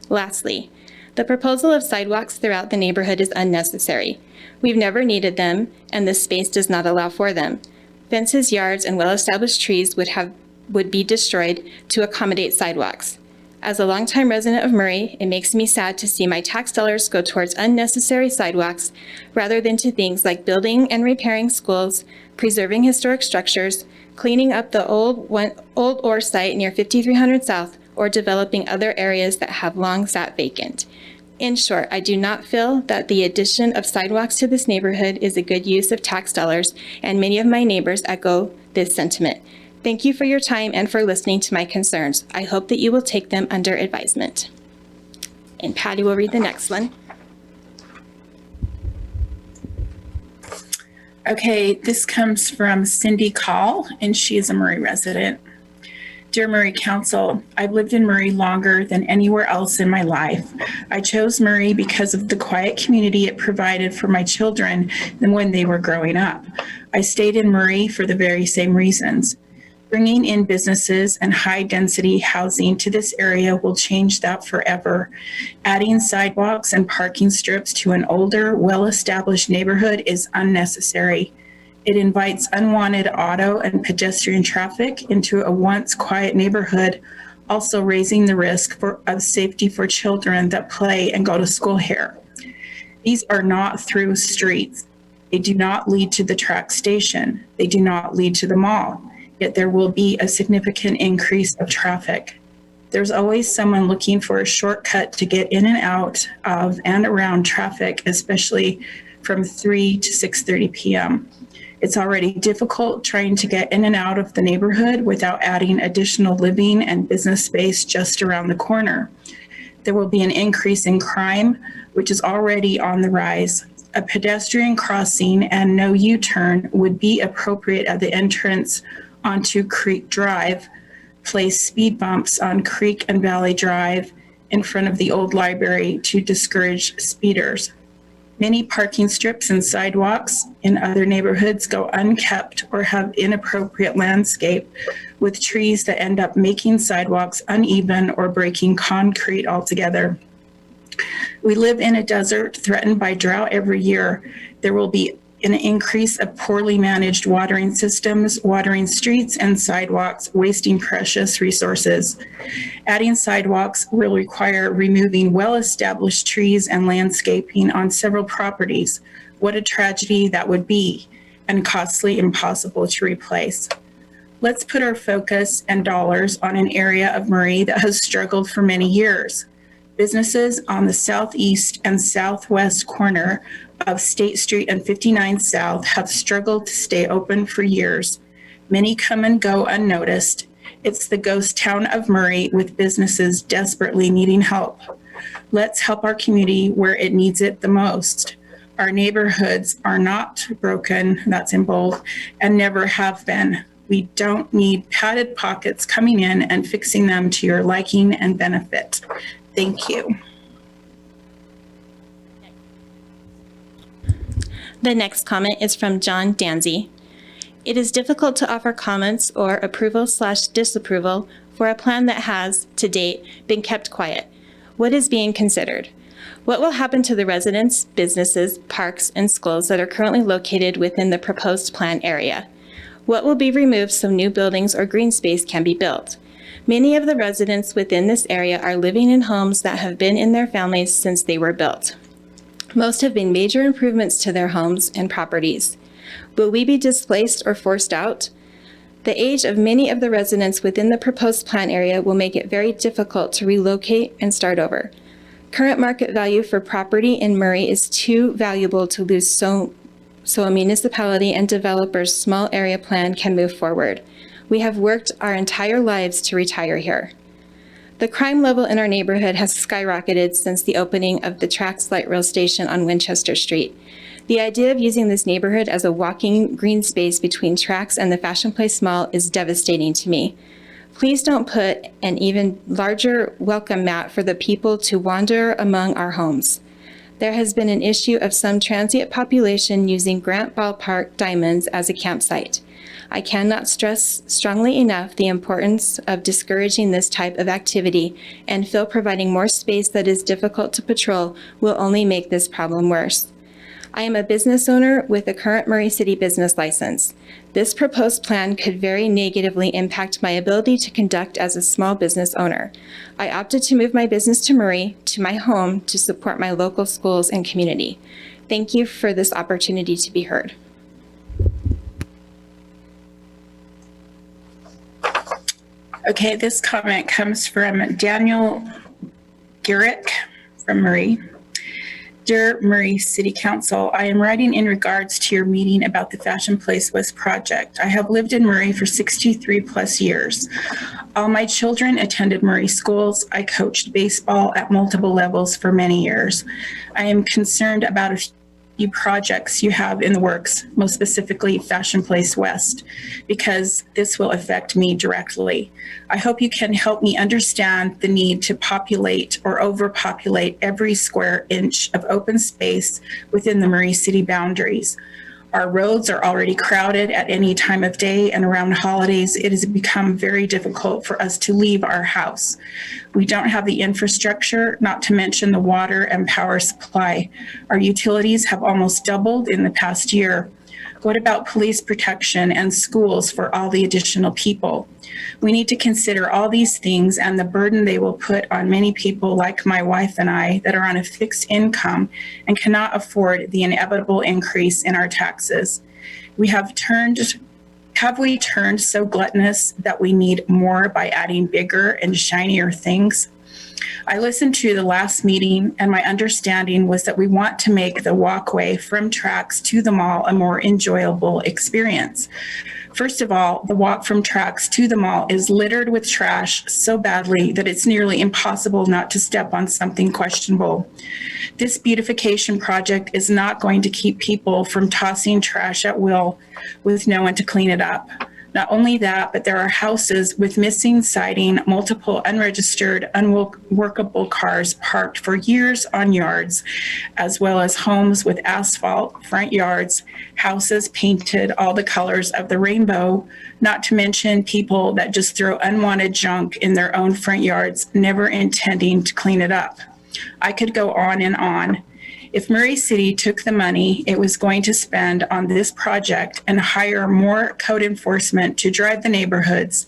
Lastly, the proposal of sidewalks throughout the neighborhood is unnecessary. We've never needed them, and this space does not allow for them. Fences, yards, and well-established trees would be destroyed to accommodate sidewalks. As a longtime resident of Murray, it makes me sad to see my tax dollars go towards unnecessary sidewalks rather than to things like building and repairing schools, preserving historic structures, cleaning up the old ore site near 5300 South, or developing other areas that have long sat vacant. In short, I do not feel that the addition of sidewalks to this neighborhood is a good use of tax dollars, and many of my neighbors echo this sentiment. Thank you for your time and for listening to my concerns. I hope that you will take them under advisement. And Patty will read the next one.
Okay, this comes from Cindy Call, and she is a Murray resident. Dear Murray Council, I've lived in Murray longer than anywhere else in my life. I chose Murray because of the quiet community it provided for my children when they were growing up. I stayed in Murray for the very same reasons. Bringing in businesses and high-density housing to this area will change that forever. Adding sidewalks and parking strips to an older, well-established neighborhood is unnecessary. It invites unwanted auto and pedestrian traffic into a once quiet neighborhood, also raising the risk of safety for children that play and go to school here. These are not through streets. They do not lead to the track station. They do not lead to the mall. Yet there will be a significant increase of traffic. There's always someone looking for a shortcut to get in and out of and around traffic, especially from 3 to 6:30 p.m. It's already difficult trying to get in and out of the neighborhood without adding additional living and business space just around the corner. There will be an increase in crime, which is already on the rise. A pedestrian crossing and no U-turn would be appropriate at the entrance onto Creek Drive. Place speed bumps on Creek and Valley Drive in front of the old library to discourage speeders. Many parking strips and sidewalks in other neighborhoods go unkept or have inappropriate landscape with trees that end up making sidewalks uneven or breaking concrete altogether. We live in a desert threatened by drought every year. There will be an increase of poorly managed watering systems, watering streets and sidewalks, wasting precious resources. Adding sidewalks will require removing well-established trees and landscaping on several properties. What a tragedy that would be, and costly, impossible to replace. Let's put our focus and dollars on an area of Murray that has struggled for many years. Businesses on the southeast and southwest corner of State Street and 59 South have struggled to stay open for years. Many come and go unnoticed. It's the ghost town of Murray with businesses desperately needing help. Let's help our community where it needs it the most. Our neighborhoods are not broken, that's in bold, and never have been. We don't need padded pockets coming in and fixing them to your liking and benefit. Thank you.
The next comment is from John Danzy. It is difficult to offer comments or approval/disapproval for a plan that has, to date, been kept quiet. What is being considered? What will happen to the residents, businesses, parks, and schools that are currently located within the proposed plan area? What will be removed so new buildings or green space can be built? Many of the residents within this area are living in homes that have been in their families since they were built. Most have been major improvements to their homes and properties. Will we be displaced or forced out? The age of many of the residents within the proposed plan area will make it very difficult to relocate and start over. Current market value for property in Murray is too valuable to lose so a municipality and developers' small area plan can move forward. We have worked our entire lives to retire here. The crime level in our neighborhood has skyrocketed since the opening of the Trax Light Rail Station on Winchester Street. The idea of using this neighborhood as a walking green space between Trax and the Fashion Place Mall is devastating to me. Please don't put an even larger welcome mat for the people to wander among our homes. There has been an issue of some transient population using Grant Ballpark Diamonds as a campsite. I cannot stress strongly enough the importance of discouraging this type of activity and feel providing more space that is difficult to patrol will only make this problem worse. I am a business owner with a current Murray City business license. This proposed plan could very negatively impact my ability to conduct as a small business owner. I opted to move my business to Murray, to my home, to support my local schools and community. Thank you for this opportunity to be heard.
Okay, this comment comes from Daniel Garrick from Murray. Dear Murray City Council, I am writing in regards to your meeting about the Fashion Place West project. I have lived in Murray for 63 plus years. All my children attended Murray schools. I coached baseball at multiple levels for many years. I am concerned about a few projects you have in the works, most specifically Fashion Place West, because this will affect me directly. I hope you can help me understand the need to populate or overpopulate every square inch of open space within the Murray City boundaries. Our roads are already crowded at any time of day, and around holidays, it has become very difficult for us to leave our house. We don't have the infrastructure, not to mention the water and power supply. Our utilities have almost doubled in the past year. What about police protection and schools for all the additional people? We need to consider all these things and the burden they will put on many people like my wife and I that are on a fixed income and cannot afford the inevitable increase in our taxes. We have turned Have we turned so gluttonous that we need more by adding bigger and shinier things? I listened to the last meeting, and my understanding was that we want to make the walkway from tracks to the mall a more enjoyable experience. First of all, the walk from tracks to the mall is littered with trash so badly that it's nearly impossible not to step on something questionable. This beautification project is not going to keep people from tossing trash at will with no one to clean it up. Not only that, but there are houses with missing siding, multiple unregistered, unworkable cars parked for years on yards, as well as homes with asphalt front yards, houses painted all the colors of the rainbow, not to mention people that just throw unwanted junk in their own front yards, never intending to clean it up. I could go on and on. If Murray City took the money it was going to spend on this project and hire more code enforcement to drive the neighborhoods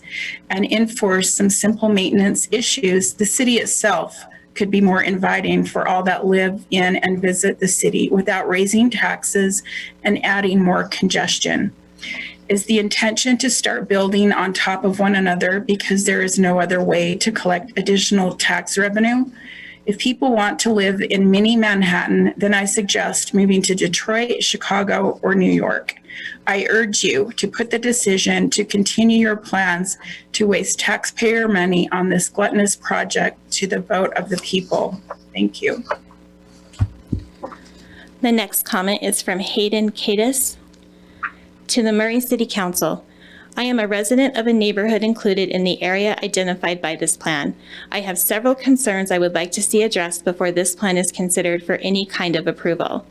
and enforce some simple maintenance issues, the city itself could be more inviting for all that live in and visit the city without raising taxes and adding more congestion. Is the intention to start building on top of one another because there is no other way to collect additional tax revenue? If people want to live in mini Manhattan, then I suggest moving to Detroit, Chicago, or New York. I urge you to put the decision to continue your plans to waste taxpayer money on this gluttonous project to the vote of the people. Thank you.
The next comment is from Hayden Cadis. To the Murray City Council, I am a resident of a neighborhood included in the area identified by this plan. I have several concerns I would like to see addressed before this plan is considered for any kind of approval.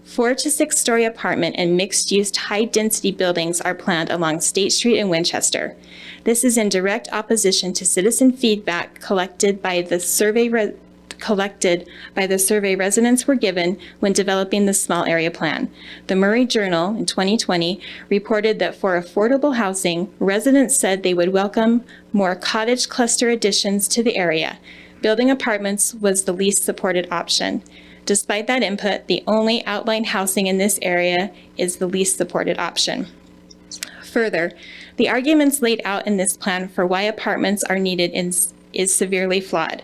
4 to 6 story apartment and mixed-use high-density buildings are planned along State Street in Winchester. This is in direct opposition to citizen feedback collected by the survey residents were given when developing the small area plan. The Murray Journal in 2020 reported that for affordable housing, residents said they would welcome more cottage cluster additions to the area. Building apartments was the least supported option. Despite that input, the only outline housing in this area is the least supported option. Further, the arguments laid out in this plan for why apartments are needed is severely flawed.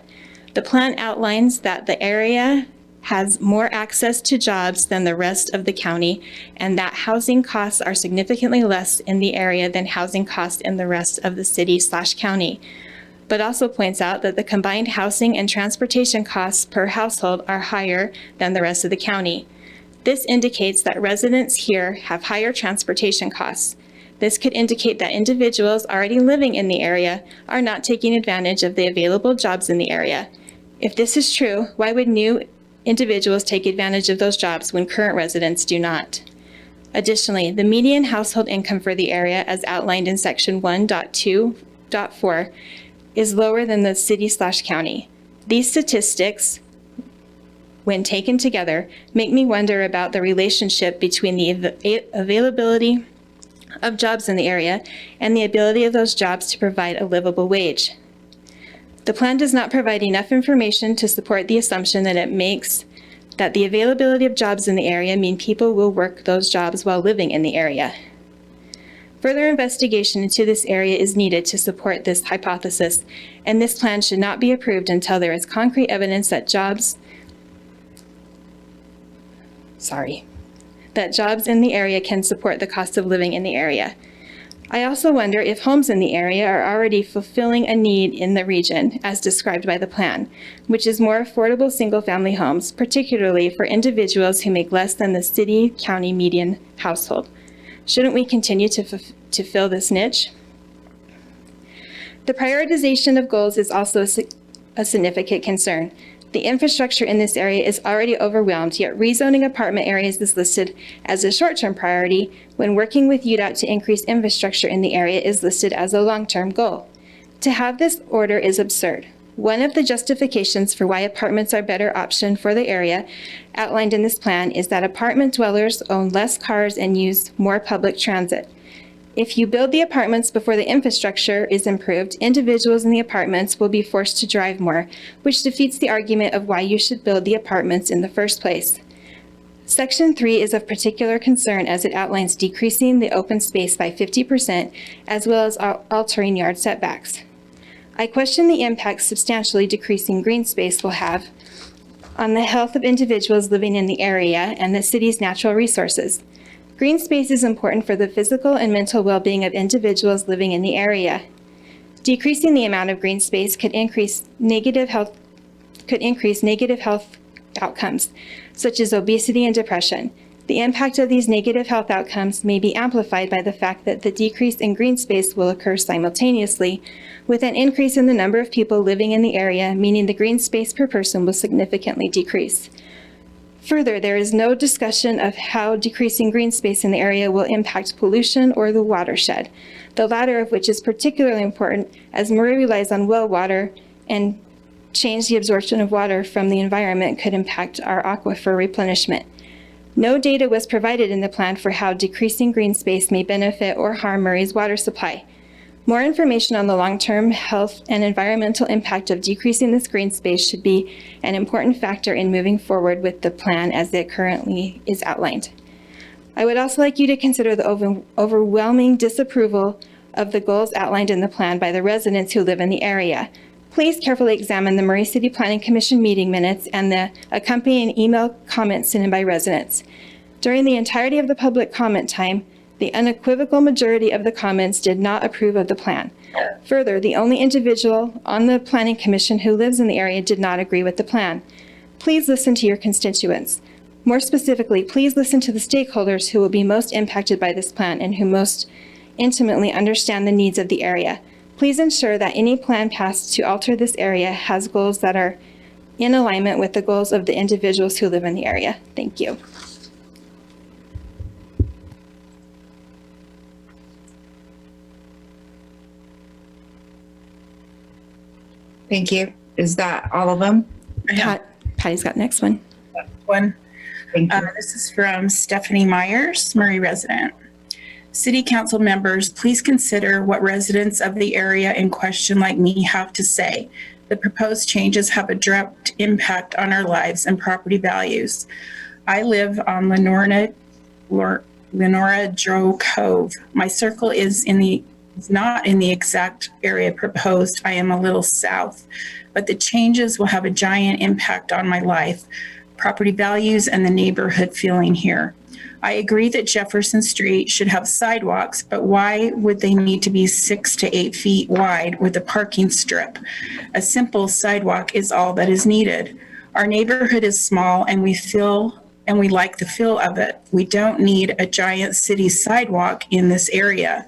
The plan outlines that the area has more access to jobs than the rest of the county, and that housing costs are significantly less in the area than housing costs in the rest of the city/county, but also points out that the combined housing and transportation costs per household are higher than the rest of the county. This indicates that residents here have higher transportation costs. This could indicate that individuals already living in the area are not taking advantage of the available jobs in the area. If this is true, why would new individuals take advantage of those jobs when current residents do not? Additionally, the median household income for the area, as outlined in section 1.2.4, is lower than the city/county. These statistics, when taken together, make me wonder about the relationship between the availability of jobs in the area and the ability of those jobs to provide a livable wage. The plan does not provide enough information to support the assumption that it makes that the availability of jobs in the area mean people will work those jobs while living in the area. Further investigation into this area is needed to support this hypothesis, and this plan should not be approved until there is concrete evidence that jobs in the area can support the cost of living in the area. I also wonder if homes in the area are already fulfilling a need in the region, as described by the plan, which is more affordable single-family homes, particularly for individuals who make less than the city-county median household. Shouldn't we continue to fill this niche? The prioritization of goals is also a significant concern. The infrastructure in this area is already overwhelmed, yet rezoning apartment areas is listed as a short-term priority when working with UDOT to increase infrastructure in the area is listed as a long-term goal. To have this order is absurd. One of the justifications for why apartments are a better option for the area outlined in this plan is that apartment dwellers own less cars and use more public transit. If you build the apartments before the infrastructure is improved, individuals in the apartments will be forced to drive more, which defeats the argument of why you should build the apartments in the first place. Section 3 is of particular concern as it outlines decreasing the open space by 50% as well as altering yard setbacks. I question the impact substantially decreasing green space will have on the health of individuals living in the area and the city's natural resources. Green space is important for the physical and mental well-being of individuals living in the area. Decreasing the amount of green space could increase negative health outcomes, such as obesity and depression. The impact of these negative health outcomes may be amplified by the fact that the decrease in green space will occur simultaneously with an increase in the number of people living in the area, meaning the green space per person will significantly decrease. Further, there is no discussion of how decreasing green space in the area will impact pollution or the watershed, the latter of which is particularly important as Murray relies on well water, and change the absorption of water from the environment could impact our aquifer replenishment. No data was provided in the plan for how decreasing green space may benefit or harm Murray's water supply. More information on the long-term health and environmental impact of decreasing this green space should be an important factor in moving forward with the plan as it currently is outlined. I would also like you to consider the overwhelming disapproval of the goals outlined in the plan by the residents who live in the area. Please carefully examine the Murray City Planning Commission meeting minutes and the accompanying email comments sent in by residents. During the entirety of the public comment time, the unequivocal majority of the comments did not approve of the plan. Further, the only individual on the Planning Commission who lives in the area did not agree with the plan. Please listen to your constituents. More specifically, please listen to the stakeholders who will be most impacted by this plan and who most intimately understand the needs of the area. Please ensure that any plan passed to alter this area has goals that are in alignment with the goals of the individuals who live in the area. Thank you.
Thank you. Is that all of them?
Patty's got the next one.
Thank you.
This is from Stephanie Myers, Murray resident. City council members, please consider what residents of the area in question like me have to say. The proposed changes have a direct impact on our lives and property values. I live on Lenora Joe Cove. My circle is not in the exact area proposed. I am a little south, but the changes will have a giant impact on my life, property values, and the neighborhood feeling here. I agree that Jefferson Street should have sidewalks, but why would they need to be 6 to 8 feet wide with a parking strip? A simple sidewalk is all that is needed. Our neighborhood is small and we like the feel of it. We don't need a giant city sidewalk in this area.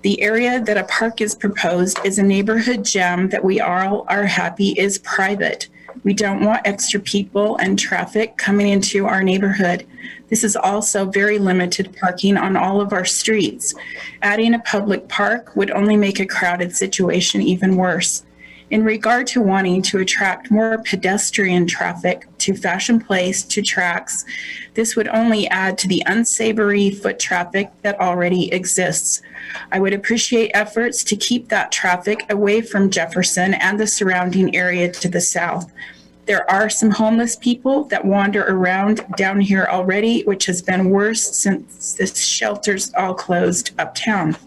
The area that a park is proposed is a neighborhood gem that we all are happy is private. We don't want extra people and traffic coming into our neighborhood. This is also very limited parking on all of our streets. Adding a public park would only make a crowded situation even worse. In regard to wanting to attract more pedestrian traffic to Fashion Place, to tracks, this would only add to the unsavory foot traffic that already exists. I would appreciate efforts to keep that traffic away from Jefferson and the surrounding area to the south. There are some homeless people that wander around down here already, which has been worse since the shelters all closed uptown.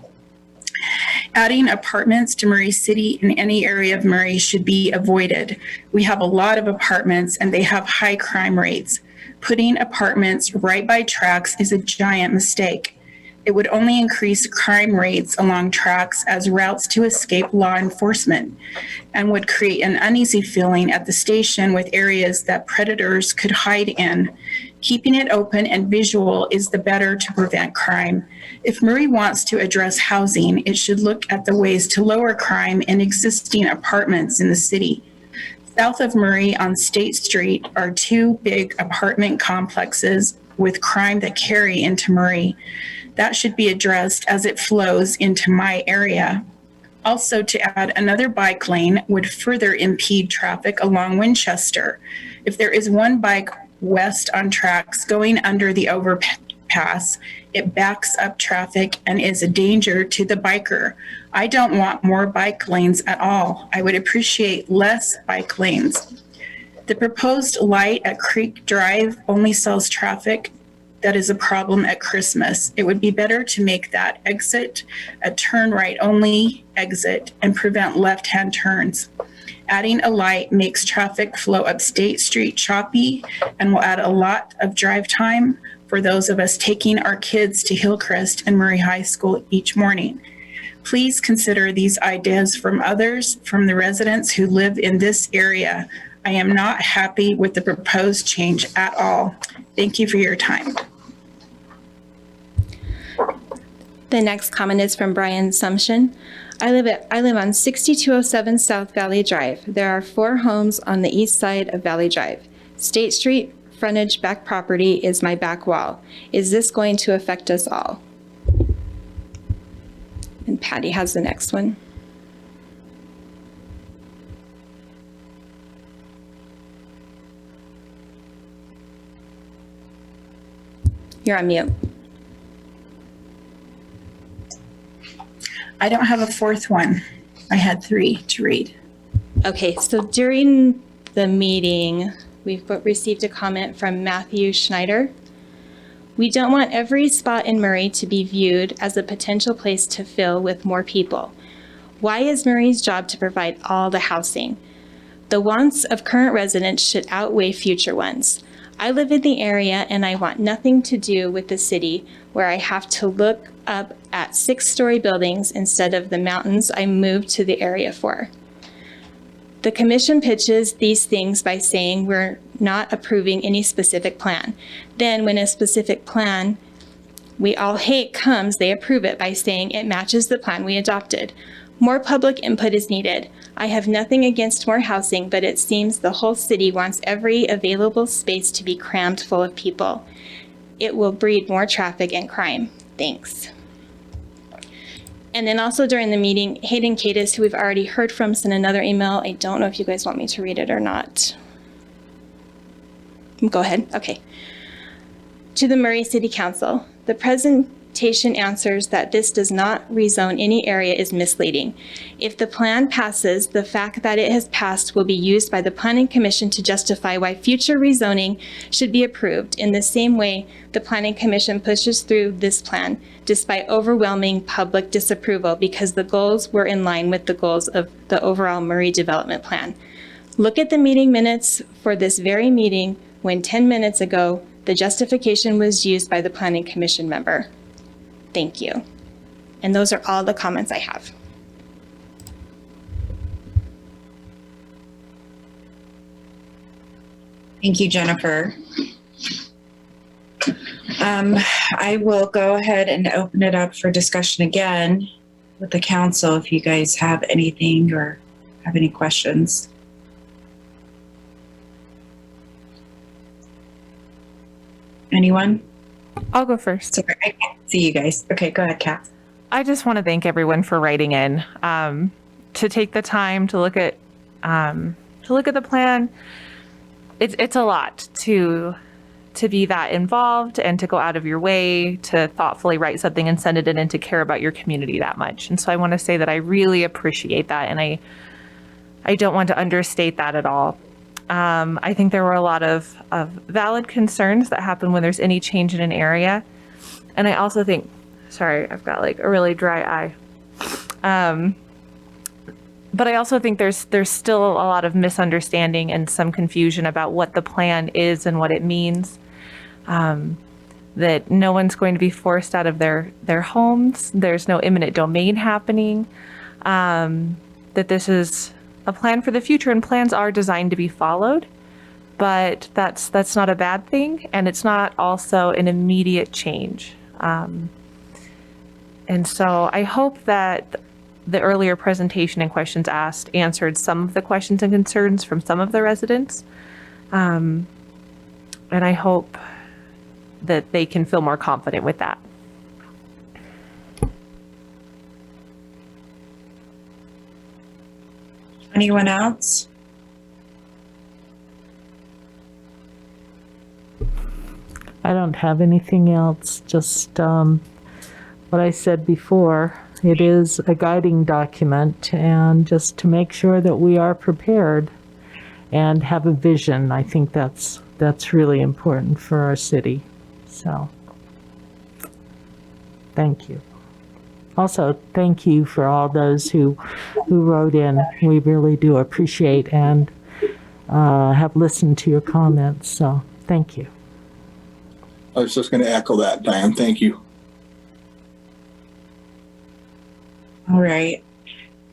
Adding apartments to Murray City in any area of Murray should be avoided. We have a lot of apartments and they have high crime rates. Putting apartments right by tracks is a giant mistake. It would only increase crime rates along tracks as routes to escape law enforcement and would create an uneasy feeling at the station with areas that predators could hide in. Keeping it open and visual is the better to prevent crime. If Murray wants to address housing, it should look at the ways to lower crime in existing apartments in the city. South of Murray on State Street are 2 big apartment complexes with crime that carry into Murray. That should be addressed as it flows into my area. Also, to add another bike lane would further impede traffic along Winchester. If there is one bike west on tracks going under the overpass, it backs up traffic and is a danger to the biker. I don't want more bike lanes at all. I would appreciate less bike lanes. The proposed light at Creek Drive only sells traffic that is a problem at Christmas. It would be better to make that exit a turn right only exit and prevent left-hand turns. Adding a light makes traffic flow up State Street choppy and will add a lot of drive time for those of us taking our kids to Hillcrest and Murray High School each morning. Please consider these ideas from others, from the residents who live in this area. I am not happy with the proposed change at all. Thank you for your time.
The next comment is from Brian Sumption. I live on 6207 South Valley Drive. There are 4 homes on the east side of Valley Drive. State Street frontage back property is my back wall. Is this going to affect us all? And Patty has the next one. You're on mute.
I don't have a fourth one. I had 3 to read.
Okay, so during the meeting, we've received a comment from Matthew Schneider. We don't want every spot in Murray to be viewed as a potential place to fill with more people. Why is Murray's job to provide all the housing? The wants of current residents should outweigh future ones. I live in the area and I want nothing to do with the city where I have to look up at 6-story buildings instead of the mountains I moved to the area for. The commission pitches these things by saying we're not approving any specific plan. Then when a specific plan we all hate comes, they approve it by saying it matches the plan we adopted. More public input is needed. I have nothing against more housing, but it seems the whole city wants every available space to be crammed full of people. It will breed more traffic and crime. Thanks. And then also during the meeting, Hayden Cadis, who we've already heard from, sent another email. I don't know if you guys want me to read it or not. Go ahead. Okay. To the Murray City Council, the presentation answers that this does not rezone any area is misleading. If the plan passes, the fact that it has passed will be used by the Planning Commission to justify why future rezoning should be approved. In the same way, the Planning Commission pushes through this plan despite overwhelming public disapproval because the goals were in line with the goals of the overall Murray Development Plan. Look at the meeting minutes for this very meeting when 10 minutes ago, the justification was used by the Planning Commission member. Thank you. And those are all the comments I have.
Thank you, Jennifer. I will go ahead and open it up for discussion again with the council if you guys have anything or have any questions. Anyone?
I'll go first.
Sorry, I can't see you guys. Okay, go ahead, Kat.
I just want to thank everyone for writing in, to take the time to look at the plan. It's a lot to be that involved and to go out of your way to thoughtfully write something and send it in and to care about your community that much. And so I want to say that I really appreciate that, and I don't want to understate that at all. I think there were a lot of valid concerns that happen when there's any change in an area. And I also think, sorry, I've got like a really dry eye. But I also think there's still a lot of misunderstanding and some confusion about what the plan is and what it means. That no one's going to be forced out of their homes. There's no eminent domain happening. That this is a plan for the future, and plans are designed to be followed, but that's not a bad thing, and it's not also an immediate change. And so I hope that the earlier presentation and questions asked answered some of the questions and concerns from some of the residents. And I hope that they can feel more confident with that.
Anyone else?
I don't have anything else, just what I said before. It is a guiding document, and just to make sure that we are prepared and have a vision. I think that's really important for our city. So, thank you. Also, thank you for all those who wrote in. We really do appreciate and have listened to your comments. So, thank you.
I was just going to echo that, Diane. Thank you.
All right.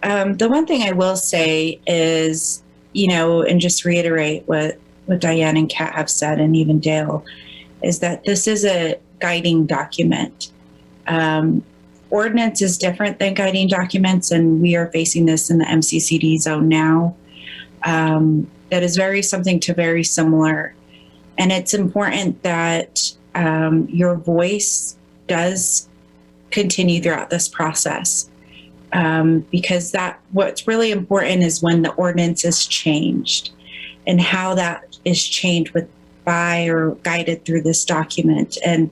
The one thing I will say is, and just reiterate what Diane and Kat have said, and even Dale, is that this is a guiding document. Ordinance is different than guiding documents, and we are facing this in the MCCD zone now. That is something very similar. And it's important that your voice does continue throughout this process. Because what's really important is when the ordinance is changed and how that is changed by or guided through this document. And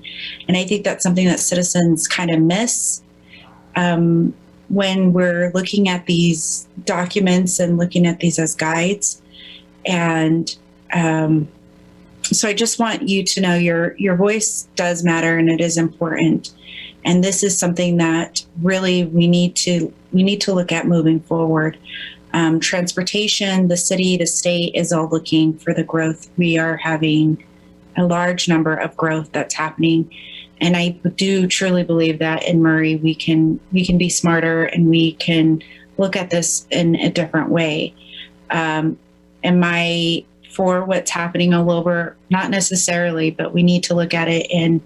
I think that's something that citizens kind of miss when we're looking at these documents and looking at these as guides. And so I just want you to know your voice does matter, and it is important. And this is something that really we need to look at moving forward. Transportation, the city, the state is all looking for the growth. We are having a large number of growth that's happening. And I do truly believe that in Murray, we can be smarter, and we can look at this in a different way. Am I for what's happening all over? Not necessarily, but we need to look at it and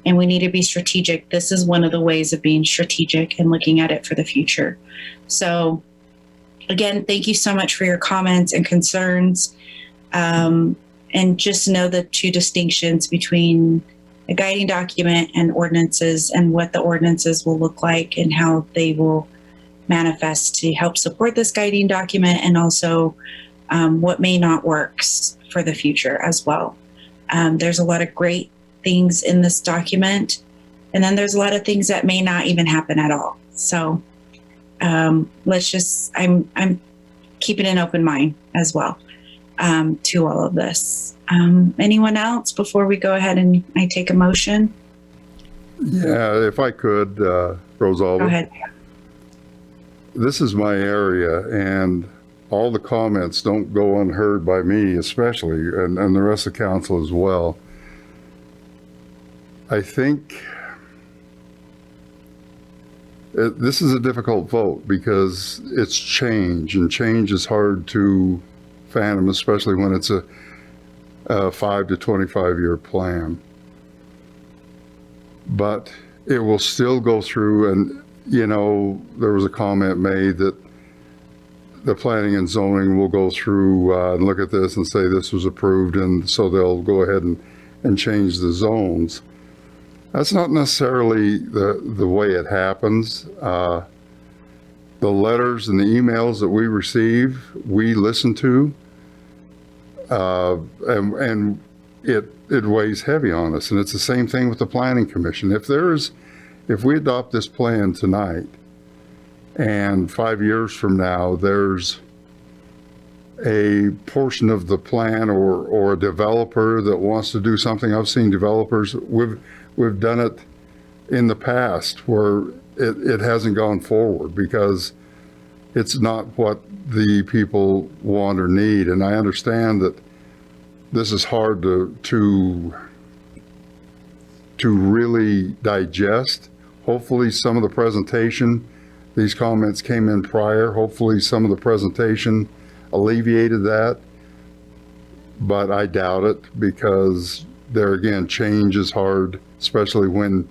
we need to be strategic. This is one of the ways of being strategic and looking at it for the future. So again, thank you so much for your comments and concerns. And just know the two distinctions between a guiding document and ordinances, and what the ordinances will look like and how they will manifest to help support this guiding document, and also what may not work for the future as well. There's a lot of great things in this document, and then there's a lot of things that may not even happen at all. So I'm keeping an open mind as well to all of this. Anyone else before we go ahead and I take a motion?
Yeah, if I could, Rosalba.
Go ahead.
This is my area, and all the comments don't go unheard by me especially, and the rest of the council as well. I think this is a difficult vote because it's change, and change is hard to fathom, especially when it's a 5 to 25 year plan. But it will still go through, and there was a comment made that the planning and zoning will go through and look at this and say this was approved, and so they'll go ahead and change the zones. That's not necessarily the way it happens. The letters and the emails that we receive, we listen to, and it weighs heavy on us. And it's the same thing with the Planning Commission. If we adopt this plan tonight, and 5 years from now, there's a portion of the plan or a developer that wants to do something. I've seen developers, we've done it in the past where it hasn't gone forward because it's not what the people want or need. And I understand that this is hard to really digest. Hopefully some of the presentation, these comments came in prior. Hopefully some of the presentation alleviated that, but I doubt it because there again, change is hard, especially when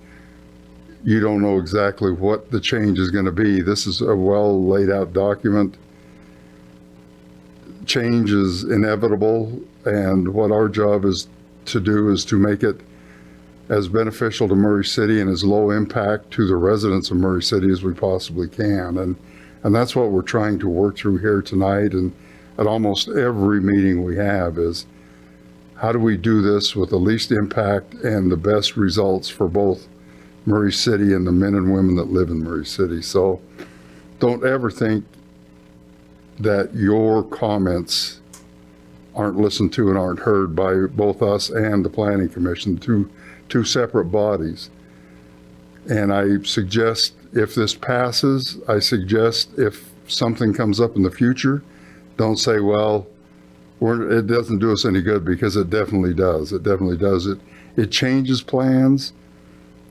you don't know exactly what the change is going to be. This is a well laid out document. Change is inevitable, and what our job is to do is to make it as beneficial to Murray City and as low impact to the residents of Murray City as we possibly can. And that's what we're trying to work through here tonight, and at almost every meeting we have is how do we do this with the least impact and the best results for both Murray City and the men and women that live in Murray City. So don't ever think that your comments aren't listened to and aren't heard by both us and the Planning Commission, two separate bodies. And I suggest, if this passes, I suggest if something comes up in the future, don't say, well, it doesn't do us any good, because it definitely does. It definitely does. It changes plans.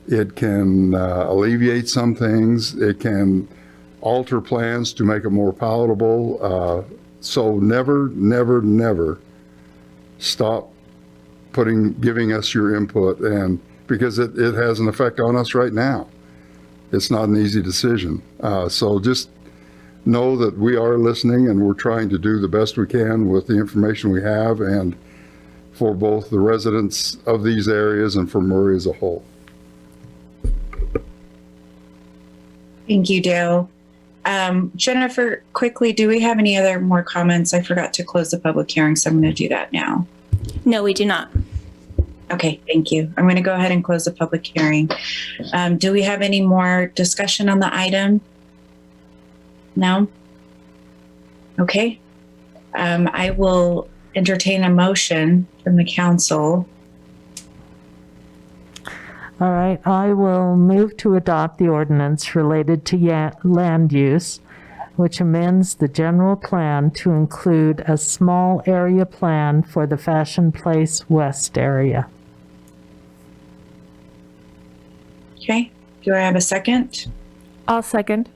It can alleviate some things. It can alter plans to make it more palatable. So never, never, never stop giving us your input, and because it has an effect on us right now. It's not an easy decision. So just know that we are listening, and we're trying to do the best we can with the information we have, and for both the residents of these areas and for Murray as a whole.
Thank you, Dale. Jennifer, quickly, do we have any other more comments? I forgot to close the public hearing, so I'm going to do that now.
No, we do not.
Okay, thank you. I'm going to go ahead and close the public hearing. Do we have any more discussion on the item? No? Okay. I will entertain a motion from the council.
All right, I will move to adopt the ordinance related to land use, which amends the general plan to include a small area plan for the Fashion Place West area.
Okay, do I have a second?
I'll second.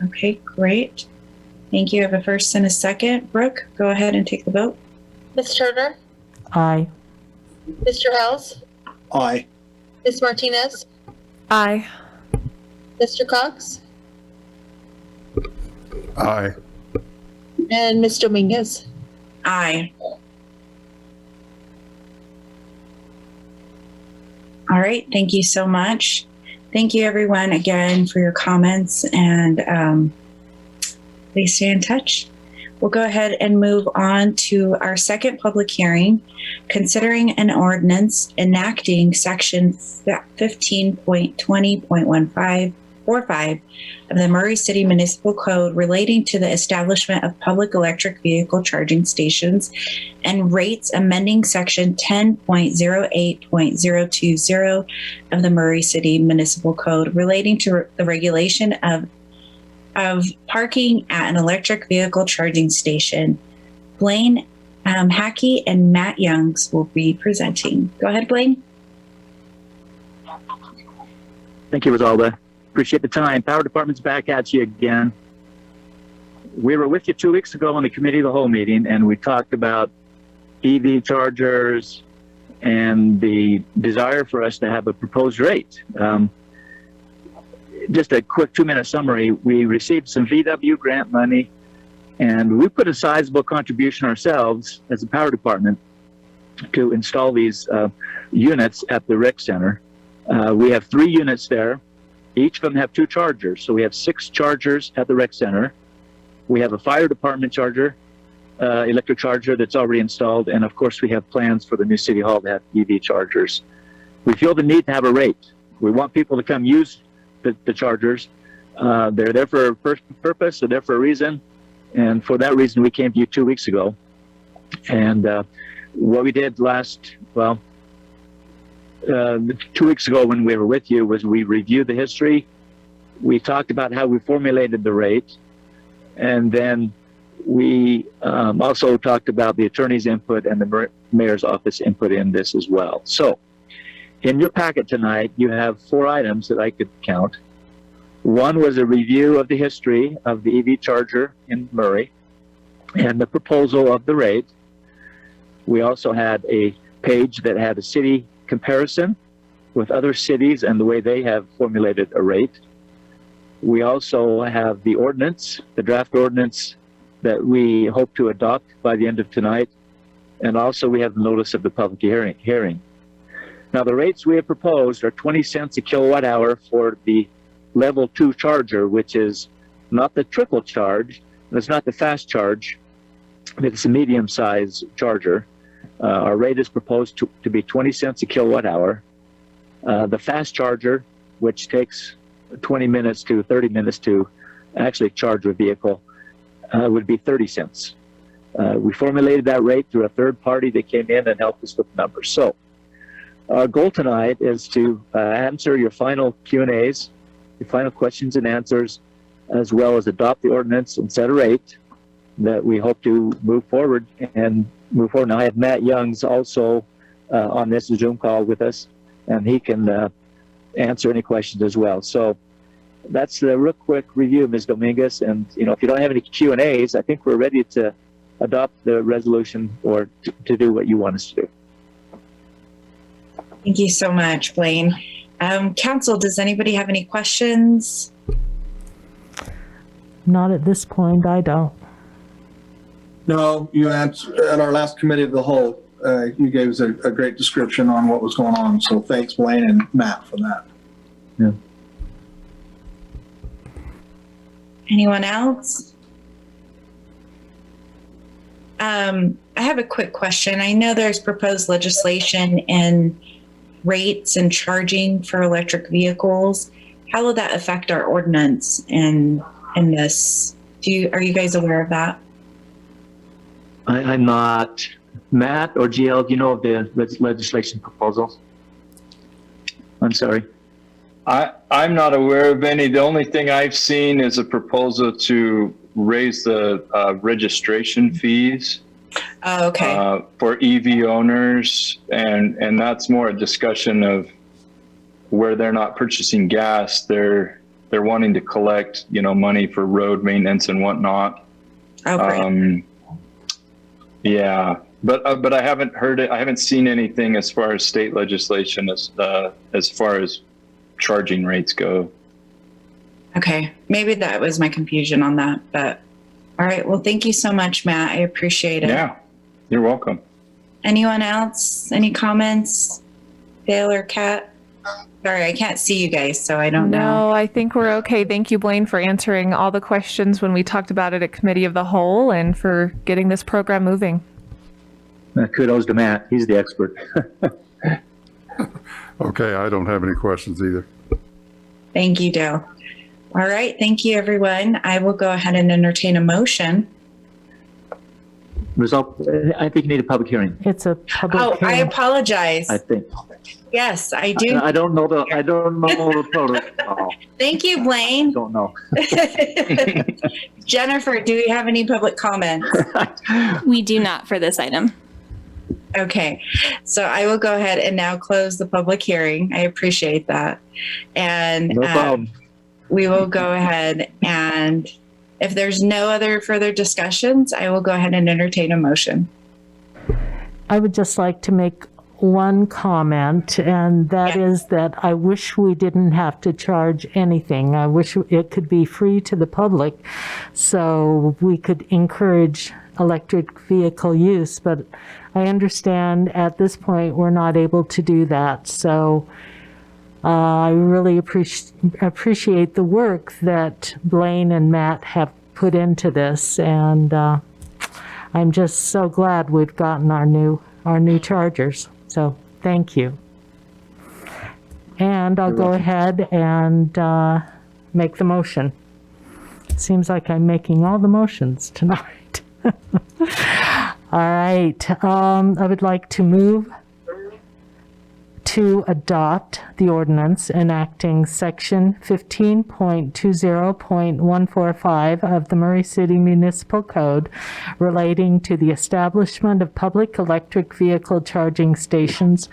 Okay, great. Thank you. I have a first and a second. Brooke, go ahead and take the vote.
Ms. Turner?
Aye.
Mr. House?
Aye.
Ms. Martinez?
Aye.
Mr. Cox?
Aye.
And Ms. Dominguez?
Aye. All right, thank you so much. Thank you everyone again for your comments, and please stay in touch. We'll go ahead and move on to our second public hearing, considering an ordinance enacting section 15.20.1545 of the Murray City Municipal Code relating to the establishment of public electric vehicle charging stations, and rates amending section 10.08.020 of the Murray City Municipal Code relating to the regulation of parking at an electric vehicle charging station. Blaine Hackey and Matt Youngs will be presenting. Go ahead, Blaine.
Thank you, Rosalba. Appreciate the time. Power Department's back at you again. We were with you 2 weeks ago on the committee of the whole meeting, and we talked about EV chargers and the desire for us to have a proposed rate. Just a quick 2-minute summary. We received some VW grant money, and we put a sizable contribution ourselves as a power department to install these units at the rec center. We have 3 units there. Each of them have 2 chargers. So we have 6 chargers at the rec center. We have a fire department charger, electric charger that's already installed. And of course, we have plans for the new city hall to have EV chargers. We feel the need to have a rate. We want people to come use the chargers. They're there for a purpose, they're there for a reason. And for that reason, we came to you 2 weeks ago. And what we did 2 weeks ago when we were with you was we reviewed the history. We talked about how we formulated the rate. And then we also talked about the attorney's input and the mayor's office input in this as well. So in your packet tonight, you have 4 items that I could count. One was a review of the history of the EV charger in Murray and the proposal of the rate. We also had a page that had a city comparison with other cities and the way they have formulated a rate. We also have the ordinance, the draft ordinance that we hope to adopt by the end of tonight. And also we have the notice of the public hearing. Now, the rates we have proposed are 20 cents a kilowatt hour for the level 2 charger, which is not the trickle charge, and it's not the fast charge, but it's a medium size charger. Our rate is proposed to be 20 cents a kilowatt hour. The fast charger, which takes 20 minutes to 30 minutes to actually charge a vehicle, would be 30 cents. We formulated that rate through a third party that came in and helped us with numbers. So our goal tonight is to answer your final Q&As, your final questions and answers, as well as adopt the ordinance and set a rate that we hope to move forward and move forward. Now I have Matt Youngs also on this Zoom call with us, and he can answer any questions as well. So that's the real quick review, Ms. Dominguez. And if you don't have any Q&As, I think we're ready to adopt the resolution or to do what you want us to do.
Thank you so much, Blaine. Council, does anybody have any questions?
Not at this point, I don't.
No, you answered at our last committee of the whole. You gave us a great description on what was going on. So thanks, Blaine and Matt, for that.
Yeah.
Anyone else? I have a quick question. I know there's proposed legislation in rates and charging for electric vehicles. How will that affect our ordinance in this? Are you guys aware of that?
I'm not. Matt or GL, do you know of the legislation proposals? I'm sorry.
I'm not aware of any. The only thing I've seen is a proposal to raise the registration fees for EV owners, and that's more a discussion of where they're not purchasing gas, they're wanting to collect money for road maintenance and whatnot. Yeah, but I haven't heard it. I haven't seen anything as far as state legislation as far as charging rates go.
Okay, maybe that was my confusion on that, but all right. Well, thank you so much, Matt. I appreciate it.
Yeah, you're welcome.
Anyone else? Any comments? Dale or Kat? Sorry, I can't see you guys, so I don't know.
No, I think we're okay. Thank you, Blaine, for answering all the questions when we talked about it at Committee of the Whole and for getting this program moving.
Kudos to Matt. He's the expert.
Okay, I don't have any questions either.
Thank you, Dale. All right, thank you, everyone. I will go ahead and entertain a motion.
Result, I think you need a public hearing.
It's a public hearing.
I apologize.
I think.
Yes, I do.
I don't know the protocol.
Thank you, Blaine.
I don't know.
Jennifer, do we have any public comments?
We do not for this item.
Okay, so I will go ahead and now close the public hearing. I appreciate that. And
No problem.
We will go ahead and if there's no other further discussions, I will go ahead and entertain a motion.
I would just like to make one comment, and that is that I wish we didn't have to charge anything. I wish it could be free to the public so we could encourage electric vehicle use, but I understand at this point we're not able to do that. So I really appreciate the work that Blaine and Matt have put into this, and I'm just so glad we've gotten our new chargers. So thank you. And I'll go ahead and make the motion. Seems like I'm making all the motions tonight. All right. I would like to move to adopt the ordinance enacting section 15.20.145 of the Murray City Municipal Code relating to the establishment of public electric vehicle charging stations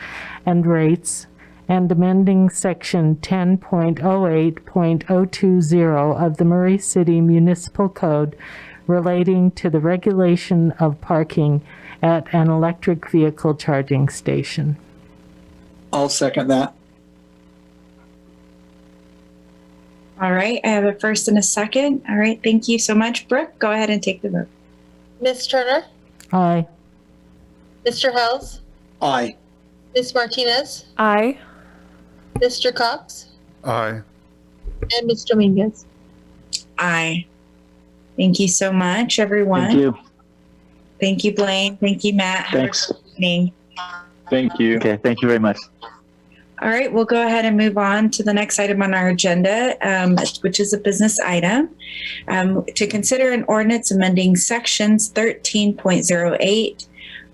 and rates, and amending section 10.08.020 of the Murray City Municipal Code relating to the regulation of parking at an electric vehicle charging station.
I'll second that.
All right, I have a first and a second. All right, thank you so much. Brooke, go ahead and take the vote.
Ms. Turner?
Aye.
Mr. Howes?
Aye.
Ms. Martinez?
Aye.
Mr. Cox?
Aye.
And Ms. Dominguez?
Aye. Thank you so much, everyone.
Thank you.
Thank you, Blaine. Thank you, Matt.
Thanks.
Thank you.
Okay, thank you very much.
All right, we'll go ahead and move on to the next item on our agenda, which is a business item. To consider an ordinance amending sections 13.08,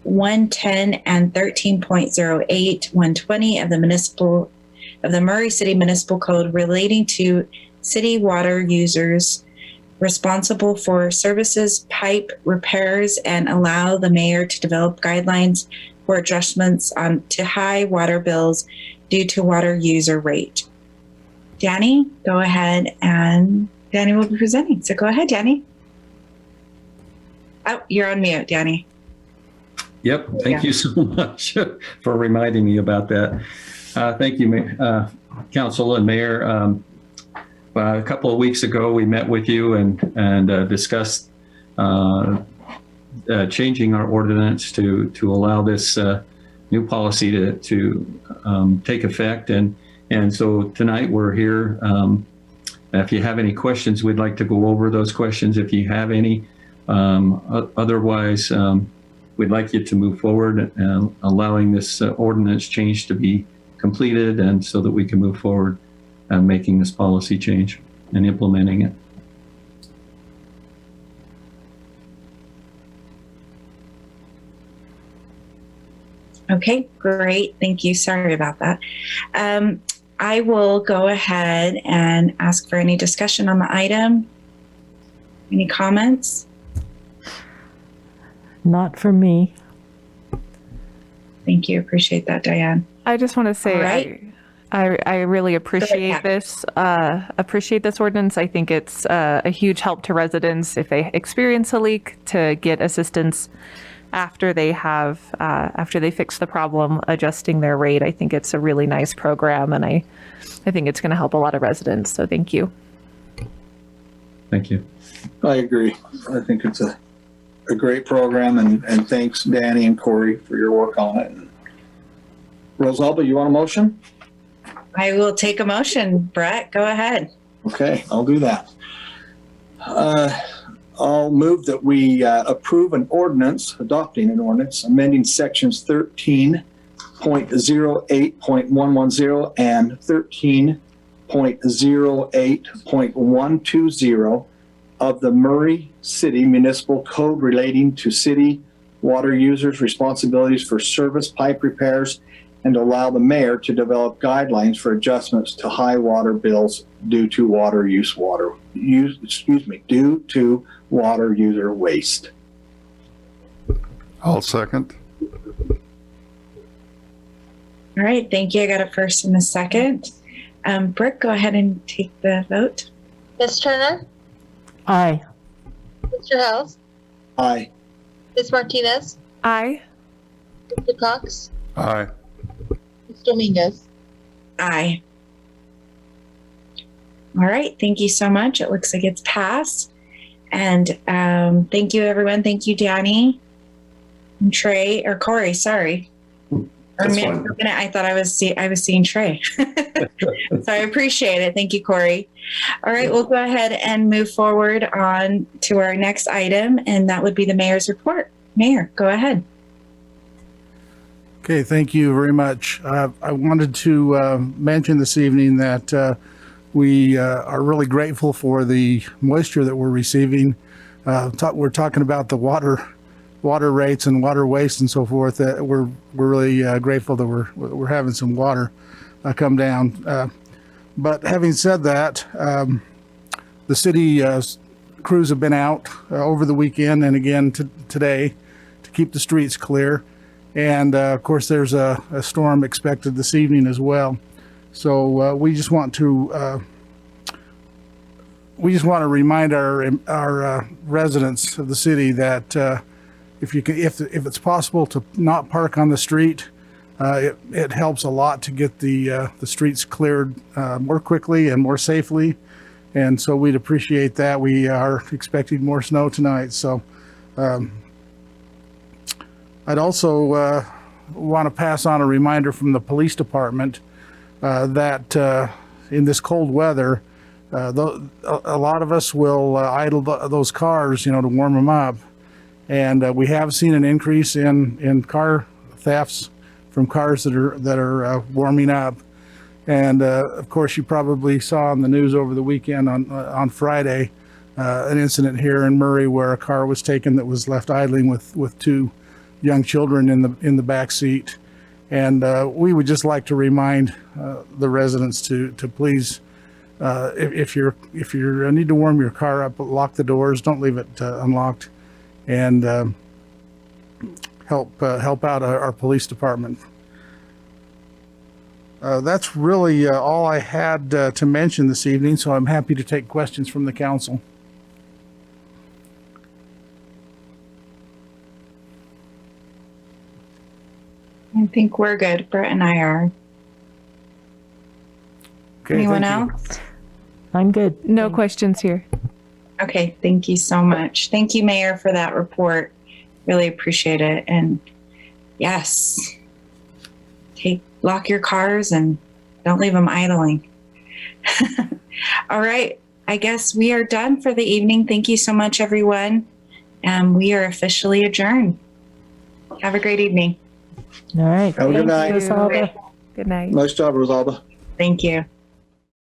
110, and 13.08, 120 of the Murray City Municipal Code relating to city water users responsible for services, pipe repairs, and allow the mayor to develop guidelines for adjustments to high water bills due to water user rate. Danny, go ahead, and Danny will be presenting. So go ahead, Danny. Oh, you're on mute, Danny.
Yep. Thank you so much for reminding me about that. Thank you, Council and Mayor. A couple of weeks ago, we met with you and discussed changing our ordinance to allow this new policy to take effect. And so tonight we're here. If you have any questions, we'd like to go over those questions if you have any. Otherwise, we'd like you to move forward and allowing this ordinance change to be completed, and so that we can move forward and making this policy change and implementing it.
Okay, great. Thank you. Sorry about that. I will go ahead and ask for any discussion on the item. Any comments?
Not for me.
Thank you. Appreciate that, Diane.
I just want to say,
right.
I really appreciate this ordinance. I think it's a huge help to residents if they experience a leak to get assistance after they fix the problem, adjusting their rate. I think it's a really nice program, and I think it's going to help a lot of residents. So thank you.
Thank you.
I agree. I think it's a great program, and thanks Danny and Corey for your work on it. Rosalba, you want a motion?
I will take a motion. Brett, go ahead.
Okay, I'll do that. I'll move that we approve adopting an ordinance, amending sections 13.08.110 and 13.08.120 of the Murray City Municipal Code relating to city water users' responsibilities for service pipe repairs, and allow the mayor to develop guidelines for adjustments to high water bills due to water user waste.
I'll second.
All right, thank you. I got a first and a second. Brooke, go ahead and take the vote.
Ms. Turner?
Aye.
Mr. House?
Aye.
Ms. Martinez?
Aye.
Mr. Cox?
Aye.
Ms. Dominguez?
Aye. All right, thank you so much. It looks like it's passed. And thank you, everyone. Thank you, Danny and Trey, or Corey, sorry. For a minute, I thought I was seeing Trey. So I appreciate it. Thank you, Corey. All right, we'll go ahead and move forward on to our next item, and that would be the mayor's report. Mayor, go ahead.
Okay, thank you very much. I wanted to mention this evening that we are really grateful for the moisture that we're receiving. We're talking about the water rates and water waste and so forth. We're really grateful that we're having some water come down. But having said that, the city crews have been out over the weekend and again today to keep the streets clear. And of course, there's a storm expected this evening as well. So we just want to remind our residents of the city that if it's possible to not park on the street, it helps a lot to get the streets cleared more quickly and more safely. And so we'd appreciate that. We are expecting more snow tonight. So I'd also want to pass on a reminder from the police department that in this cold weather, a lot of us will idle those cars, to warm them up. And we have seen an increase in car thefts from cars that are warming up. And of course, you probably saw on the news over the weekend on Friday an incident here in Murray where a car was taken that was left idling with two young children in the back seat. And we would just like to remind the residents to please, if you need to warm your car up, lock the doors, don't leave it unlocked, and help out our police department. That's really all I had to mention this evening, so I'm happy to take questions from the council.
I think we're good. Brett and I are.
Okay,
Anyone
thank you.
else?
I'm good.
No questions here.
Okay, thank you so much. Thank you, Mayor, for that report. Really appreciate it. And yes, lock your cars and don't leave them idling. All right, I guess we are done for the evening. Thank you so much, everyone. We are officially adjourned. Have a great evening.
All right.
Have a good night.
Thank you, Rosalba.
Good night.
Nice job, Rosalba.
Thank you.